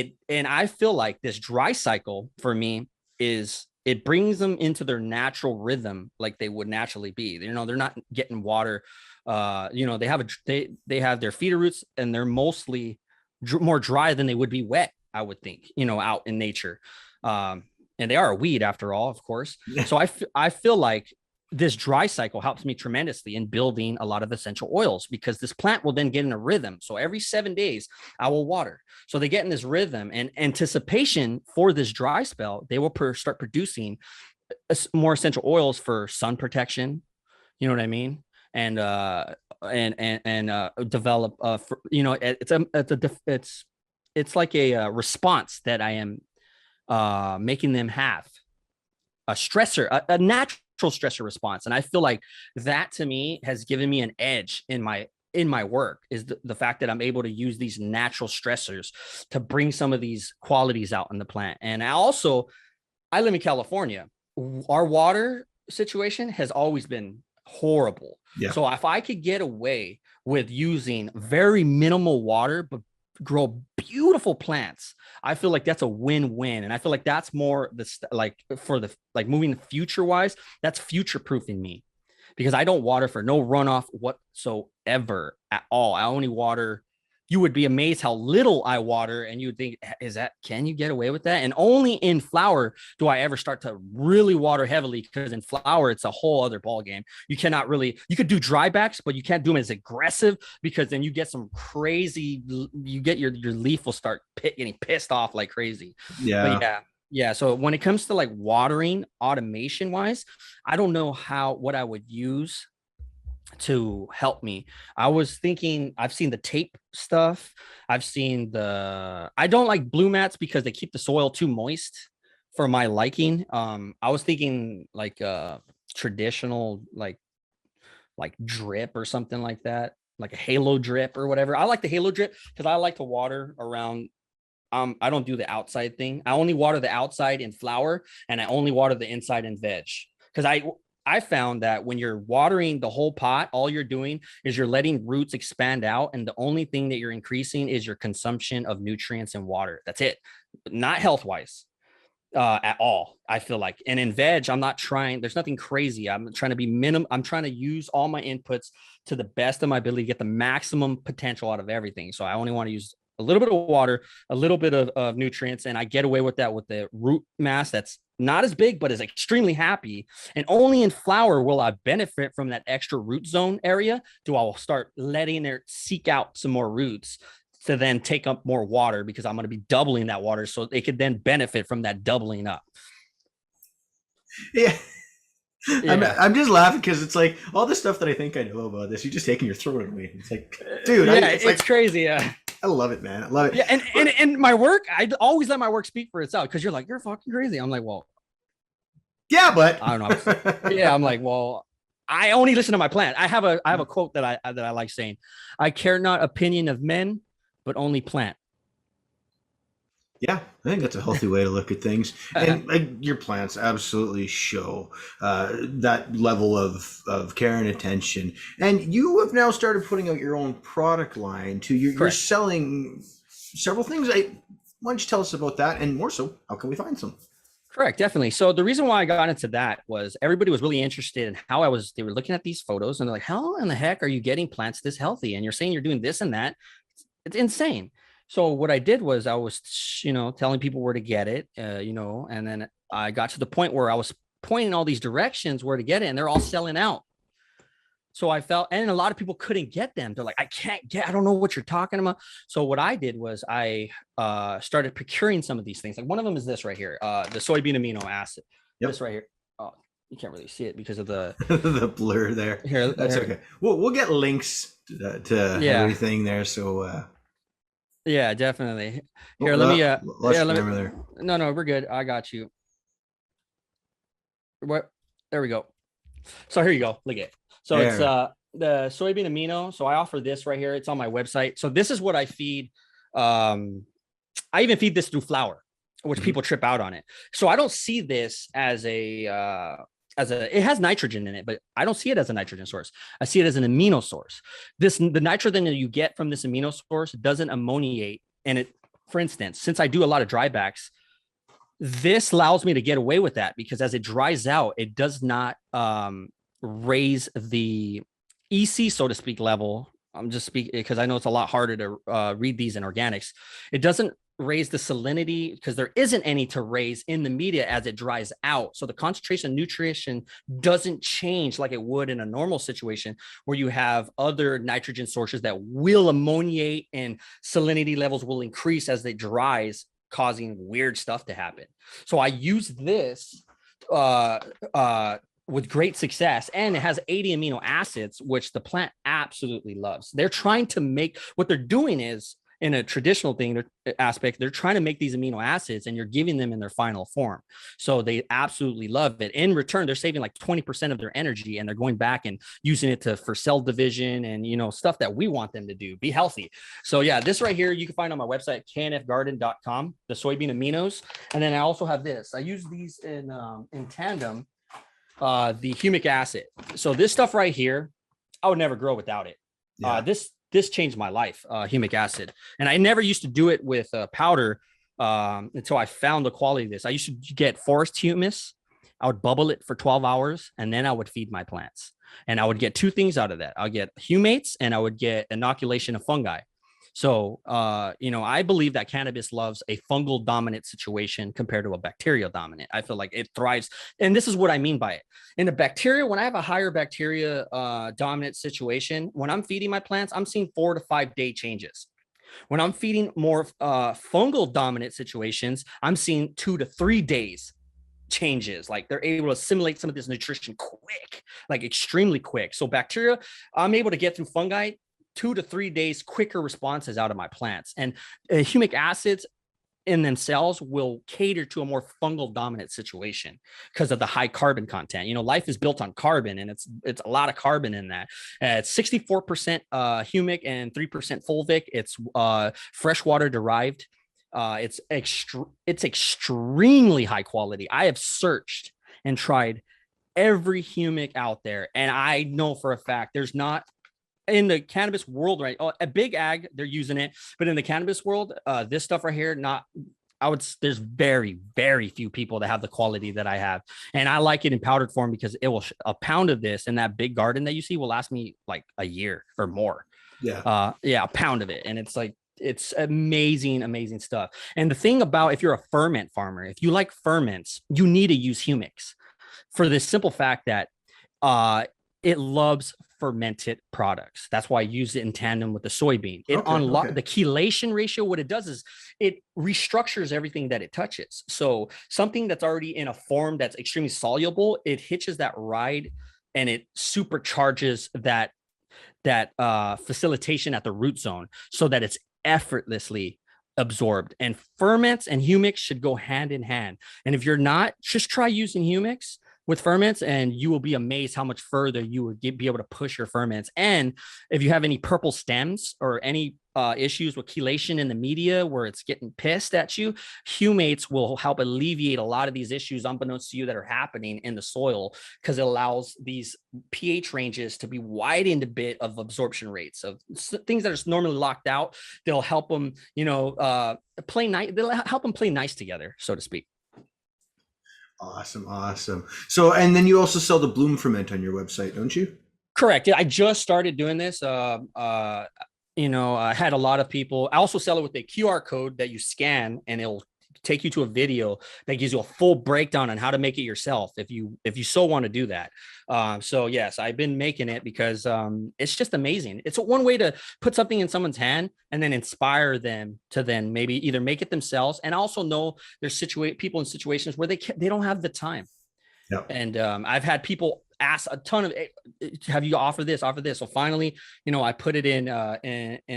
I feel like this dry cycle for me is, it brings them into their natural rhythm, like they would naturally be. They're not getting water. They have their feeder roots, and they're mostly more dry than they would be wet, I would think, out in nature. And they are a weed after all, of course. So I feel like this dry cycle helps me tremendously in building a lot of essential oils, because this plant will then get in a rhythm. So every 7 days I will water. So they get in this rhythm, and anticipation for this dry spell, they will start producing more essential oils for sun protection. You know what I mean? And develop it's like a response that I am making them have a stressor, a natural stressor response. And I feel like that to me has given me an edge in my work, is the fact that I'm able to use these natural stressors to bring some of these qualities out in the plant. And I also I live in California. Our water situation has always been horrible. Yeah. So if I could get away with using very minimal water, but grow beautiful plants, I feel like that's a win-win. And I feel like that's more like for the like moving future wise, that's future proofing me because I don't water for no runoff whatsoever at all. I only water. You would be amazed how little I water, and you would think, can you get away with that? And only in flower do I ever start to really water heavily, because in flower, it's a whole other ball game. You cannot really, you could do dry backs, but you can't do them as aggressive, because then you get some crazy, you get your leaf will start getting pissed off like crazy. Yeah. But yeah. So when it comes to like watering automation wise, I don't know what I would use to help me. I was thinking, I've seen the tape stuff. I don't like blue mats because they keep the soil too moist for my liking. I was thinking like traditional like drip or something like that, like a halo drip or whatever. I like the halo drip because I like to water around. I don't do the outside thing. I only water the outside in flower, and I only water the inside in veg, because I found that when you're watering the whole pot, all you're doing is you're letting roots expand out. And the only thing that you're increasing is your consumption of nutrients and water. That's it. Not health wise at all, I feel like. And in veg, I'm not trying, there's nothing crazy. I'm trying to be I'm trying to use all my inputs to the best of my ability to get the maximum potential out of everything. So I only want to use a little bit of water, a little bit of nutrients, and I get away with that with the root mass that's not as big, but is extremely happy. And only in flower will I benefit from that extra root zone area. I will start letting it seek out some more roots to then take up more water, because I'm going to be doubling that water, so they could then benefit from that doubling up. Yeah. I'm just laughing because it's like all the stuff that I think I know about this, you're just taking your throat away. It's like, dude, it's like crazy. Yeah. I love it, man. I love it. Yeah, and my work, I always let my work speak for itself, because you're like, you're fucking crazy. I'm like, well, yeah, but I don't know. Yeah, I'm like, well, I only listen to my plant. I have a quote that I like saying: "I care not opinion of men, but only plant." Yeah, I think that's a healthy way to look at things. And your plants absolutely show that level of care and attention. And you have now started putting out your own product line too. You're selling several things. Why don't you tell us about that? And more so, how can we find some? Correct, definitely. So the reason why I got into that was everybody was really interested in they were looking at these photos and they're like, how in the heck are you getting plants this healthy? And you're saying you're doing this and that. It's insane. So what I did was I was, telling people where to get it, and then I got to the point where I was pointing all these directions where to get it, and they're all selling out. So I felt, and a lot of people couldn't get them. They're like, I don't know what you're talking about. So what I did was I started procuring some of these things. Like one of them is this right here, the soybean amino acid. Yep. This right here. Oh, you can't really see it because of the the blur there. Here, that's okay. We'll get links to everything there. So yeah, definitely. Here, let me. There. No, we're good. I got you. What? There we go. So here you go. Look at it. So it's the soybean amino. So I offer this right here. It's on my website. So this is what I feed. I even feed this through flour, which people trip out on it. So I don't see this as it has nitrogen in it, but I don't see it as a nitrogen source. I see it as an amino source. The nitrogen that you get from this amino source doesn't ammoniate. And for instance, since I do a lot of dry backs, this allows me to get away with that, because as it dries out, it does not raise the EC, so to speak, level. I'm just speaking because I know it's a lot harder to read these in organics. It doesn't raise the salinity because there isn't any to raise in the media as it dries out. So the concentration of nutrition doesn't change like it would in a normal situation where you have other nitrogen sources that will ammoniate and salinity levels will increase as it dries, causing weird stuff to happen. So I use this with great success, and it has 80 amino acids, which the plant absolutely loves. They're trying to make, what they're doing is, in a traditional thing aspect, they're trying to make these amino acids and you're giving them in their final form. So they absolutely love it. In return, they're saving like 20% of their energy and they're going back and using it for cell division and, you know, stuff that we want them to do, be healthy. So yeah, this right here, you can find on my website, knfgarden.com, the soybean aminos. And then I also have this, I use these in tandem, the humic acid. So this stuff right here, I would never grow without it. Yeah. This changed my life, humic acid. And I never used to do it with powder until I found the quality of this. I used to get forest humus. I would bubble it for 12 hours and then I would feed my plants. And I would get two things out of that. I'll get humates and I would get inoculation of fungi. So, you know, I believe that cannabis loves a fungal dominant situation compared to a bacterial dominant. I feel like it thrives. And this is what I mean by it. In a bacteria, when I have a higher bacteria dominant situation, when I'm feeding my plants, I'm seeing 4 to 5 day changes. When I'm feeding more fungal dominant situations, I'm seeing 2 to 3 days changes. Like they're able to assimilate some of this nutrition quick, like extremely quick. So bacteria, I'm able to get through fungi 2 to 3 days quicker responses out of my plants. And humic acids in themselves will cater to a more fungal dominant situation because of the high carbon content. You know, life is built on carbon and it's a lot of carbon in that. It's 64% humic and 3% fulvic. It's freshwater derived. It's extremely high quality. I have searched and tried every humic out there. And I know for a fact there's not in the cannabis world, right? Oh, a big ag, they're using it, but in the cannabis world, this stuff right here, there's very, very few people that have the quality that I have. And I like it in powdered form because a pound of this in that big garden that you see will last me like a year or more. Yeah. A pound of it. And it's like, it's amazing, amazing stuff. And the thing about, if you're a ferment farmer, if you like ferments, you need to use humics for the simple fact that, it loves fermented products. That's why I use it in tandem with the soybean. It unlocks the chelation ratio. What it does is it restructures everything that it touches. So something that's already in a form that's extremely soluble, it hitches that ride and it supercharges that facilitation at the root zone so that it's effortlessly absorbed. And ferments and humics should go hand in hand. And if you're not, just try using humics with ferments and you will be amazed how much further you would be able to push your ferments. And if you have any purple stems or any issues with chelation in the media where it's getting pissed at you, humates will help alleviate a lot of these issues unbeknownst to you that are happening in the soil because it allows these pH ranges to be widened a bit of absorption rates of things that are normally locked out. They'll help them, you know, play nice. They'll help them play nice together, so to speak. Awesome. So, and then you also sell the bloom ferment on your website, don't you? Correct. I just started doing this. You know, I had a lot of people. I also sell it with a QR code that you scan and it'll take you to a video that gives you a full breakdown on how to make it yourself if you so want to do that. So yes, I've been making it because it's just amazing. It's one way to put something in someone's hand and then inspire them to then maybe either make it themselves. And also know there's people in situations where they don't have the time. Yep. And I've had people ask a ton of, have you offer this? So finally, you know, I put it in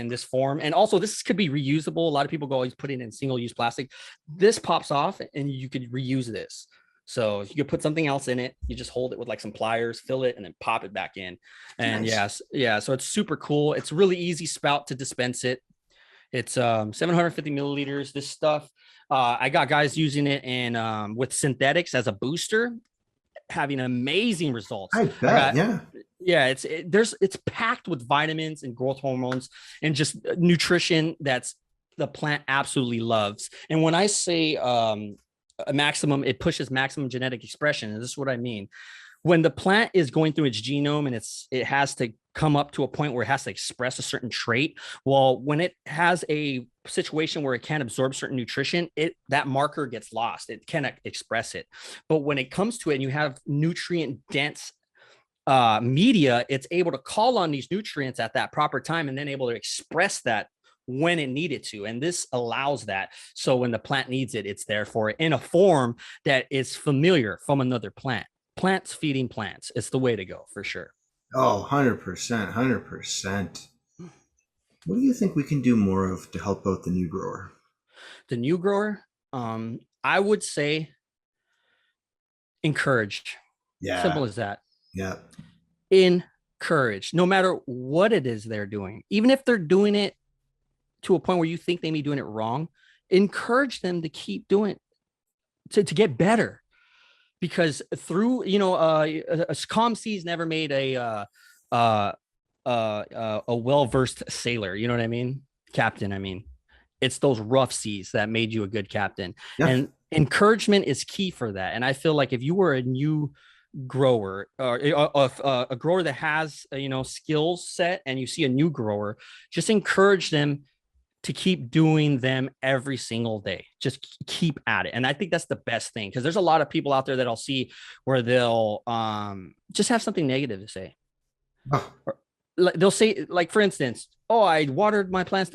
this form. And also this could be reusable. A lot of people go always put it in single-use plastic. This pops off and you could reuse this. So you could put something else in it. You just hold it with like some pliers, fill it, and then pop it back in. And nice. So it's super cool. It's really easy spout to dispense it. It's 750 milliliters. This stuff, I got guys using it in with synthetics as a booster, having amazing results. I bet, it's packed with vitamins and growth hormones and just nutrition that's the plant absolutely loves. And when I say a maximum, it pushes maximum genetic expression. And this is what I mean. When the plant is going through its genome and it has to come up to a point where it has to express a certain trait. Well, when it has a situation where it can't absorb certain nutrition, that marker gets lost. It cannot express it. But when it comes to it and you have nutrient dense media, it's able to call on these nutrients at that proper time and then able to express that when it needed to. And this allows that. So when the plant needs it, it's there for it in a form that is familiar from another plant. Plants feeding plants. It's the way to go for sure. Oh, 100%. What do you think we can do more of to help out the new grower? The new grower, I would say encourage. Yeah, Simple as that. yeah. Encourage, no matter what it is they're doing, even if they're doing it to a point where you think they may be doing it wrong, encourage them to keep doing it, to get better. Because through, a calm seas never made a well-versed sailor. You know what I mean? Captain, I mean. It's those rough seas that made you a good captain. Yeah. And encouragement is key for that. And I feel like if you were a new grower or a grower that has skills set, and you see a new grower, just encourage them to keep doing them every single day. Just keep at it. And I think that's the best thing, because there's a lot of people out there that I'll see where they'll just have something negative to say. Oh, Or they'll say, like, for instance, oh, I watered my plants.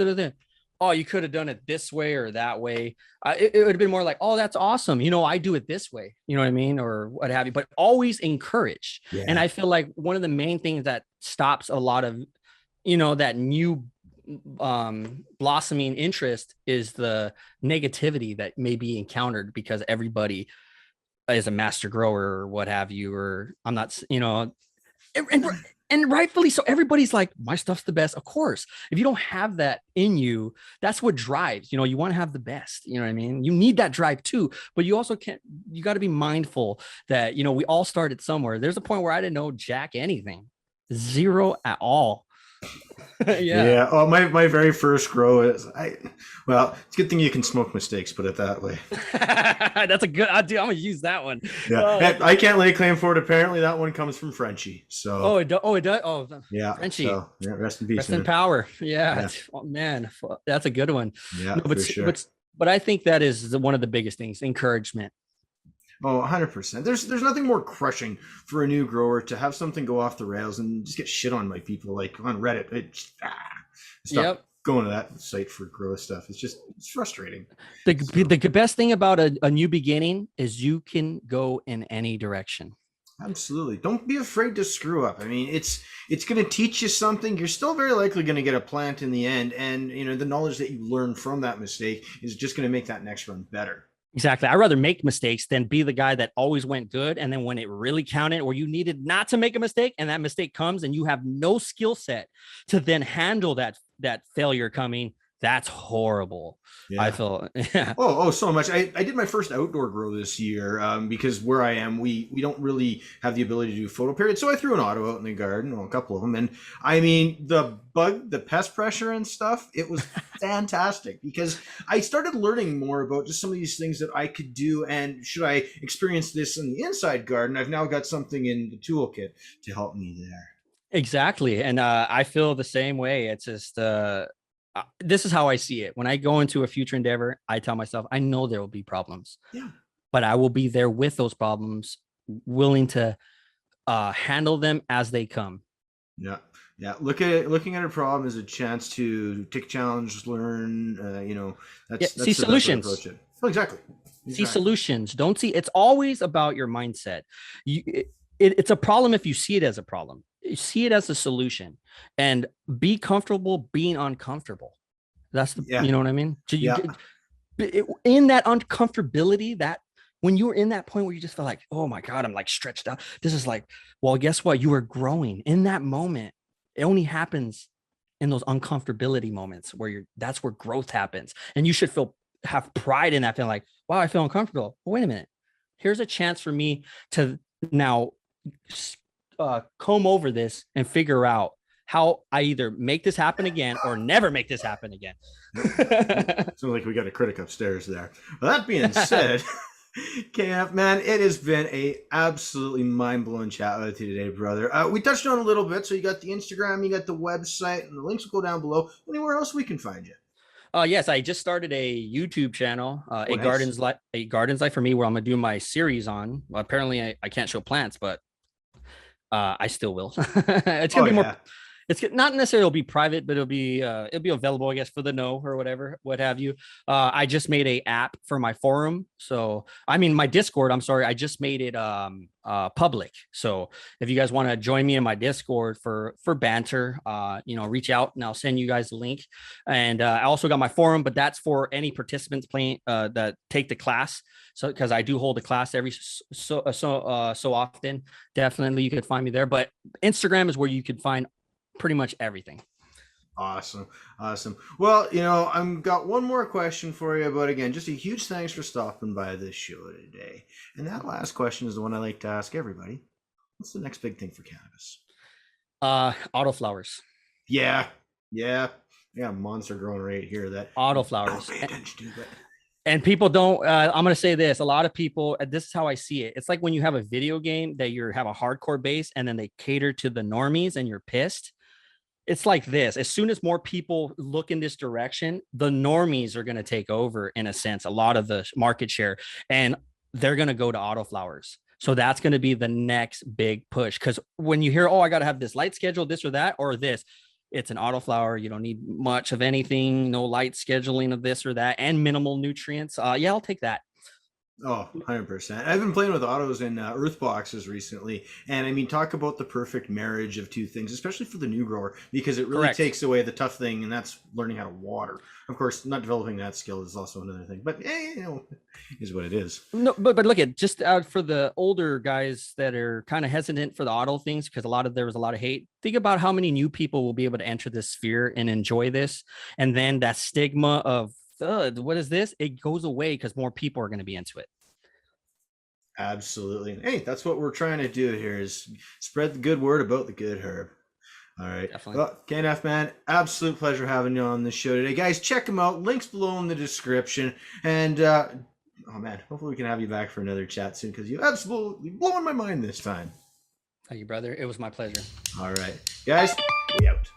Oh, you could have done it this way or that way. It would have been more like, oh, that's awesome. I do it this way. You know what I mean? Or what have you, but always encourage. And yeah. I feel like one of the main things that stops a lot of, that new blossoming interest is the negativity that may be encountered, because everybody is a master grower or what have you, or I'm not, and, and rightfully so. Everybody's like, my stuff's the best. Of course, if you don't have that in you, that's what drives. You want to have the best. You know what I mean? You need that drive too, but you also can't. You got to be mindful that we all started somewhere. There's a point where I didn't know jack anything, zero at all. Yeah. Yeah. Oh, my very first grow is well, it's a good thing you can smoke mistakes, put it that way. That's a good. I'm gonna use that one. Yeah. Oh, I can't lay claim for it. Apparently that one comes from Frenchie. So it does. Oh, it does. Oh, yeah. Frenchie. So yeah, rest in peace. Rest in power. Yeah. Oh, man, that's a good one. Yeah, No, for sure. but I think that is one of the biggest things: encouragement. Oh, 100%. There's nothing more crushing for a new grower to have something go off the rails and just get shit on by people like on Reddit. Stop Yep. going to that site for grow stuff. It's frustrating. The best thing about a new beginning is you can go in any direction. Absolutely. Don't be afraid to screw up. I mean, it's going to teach you something. You're still very likely going to get a plant in the end, and the knowledge that you learn from that mistake is just going to make that next run better. Exactly. I'd rather make mistakes than be the guy that always went good. And then when it really counted, or you needed not to make a mistake, and that mistake comes and you have no skill set to then handle that failure coming, that's horrible. Yeah. I feel. Yeah. Oh, so much. I did my first outdoor grow this year because where I am, we don't really have the ability to do photo periods. So I threw an auto out in the garden, well, a couple of them. And I mean, the pest pressure and stuff, it was fantastic because I started learning more about just some of these things that I could do. And should I experience this in the inside garden, I've now got something in the toolkit to help me there. Exactly. And I feel the same way. It's just, this is how I see it. When I go into a future endeavor, I tell myself, I know there will be problems, Yeah. but I will be there with those problems, willing to handle them as they come. Yeah. Yeah. Looking at a problem as a chance to take a challenge, learn, that's See the best way to solutions. approach it. Oh, exactly. See solutions. Don't see. It's always about your mindset. It's a problem if you see it as a problem. You see it as a solution, and be comfortable being uncomfortable. That's you know what I mean? So in that uncomfortability, that when you're in that point where you just feel like, oh my God, I'm like stretched out. This is like, well, guess what? You are growing in that moment. It only happens in those uncomfortability moments where that's where growth happens. And you should have pride in that, feeling like, wow, I feel uncomfortable. But wait a minute. Here's a chance for me to now comb over this and figure out how I either make this happen again or never make this happen again. Sounds like we got a critic upstairs there. Well, that being said, KNF, man, it has been a absolutely mind-blowing chat with you today, brother. We touched on a little bit, so you got the Instagram, you got the website, and the links will go down below. Anywhere else we can find you? Yes, I just started a YouTube channel, nice. A Garden's Life for me, where I'm gonna do my series on. Well, apparently, I can't show plants, but I still will. It's gonna be more. It's not necessarily it'll be private, but it'll be available, I guess, for the know or whatever, what have you. I just made a app for my forum. So I mean my Discord, I'm sorry, I just made it public. So if you guys want to join me in my Discord for banter, reach out and I'll send you guys the link. And I also got my forum, but that's for any participants playing that take the class. So because I do hold a class every so often, definitely you could find me there. But Instagram is where you could find pretty much everything. Awesome. Well, I've got one more question for you, but again, just a huge thanks for stopping by this show today. And that last question is the one I like to ask everybody. What's the next big thing for cannabis? Autoflowers. Yeah. Monster growing right here. That Autoflowers. Pay attention to that. And people don't, I'm going to say this, a lot of people, this is how I see it. It's like when you have a video game that you have a hardcore base and then they cater to the normies and you're pissed. It's like this. As soon as more people look in this direction, the normies are going to take over, in a sense, a lot of the market share, and they're going to go to autoflowers. So that's going to be the next big push. Because when you hear, oh, I got to have this light schedule, this or that, or this, it's an autoflower. You don't need much of anything, no light scheduling of this or that, and minimal nutrients. Yeah, I'll take that. Oh, 100%. I've been playing with autos in earth boxes recently. And I mean, talk about the perfect marriage of two things, especially for the new grower, because it really Correct. takes away the tough thing, and that's learning how to water. Of course, not developing that skill is also another thing, but is what it is. No, but look at just for the older guys that are kind of hesitant for the auto things, because there was a lot of hate. Think about how many new people will be able to enter this sphere and enjoy this. And then that stigma of, what is this? It goes away because more people are going to be into it. Absolutely. Hey, that's what we're trying to do here, is spread the good word about the good herb. All right. Definitely. Well, KNF, man, absolute pleasure having you on the show today. Guys, check him out. Links below in the description. And, oh, man, hopefully we can have you back for another chat soon, because you absolutely blowing my mind this time. Thank you, brother. It was my pleasure. All right. Guys, we out.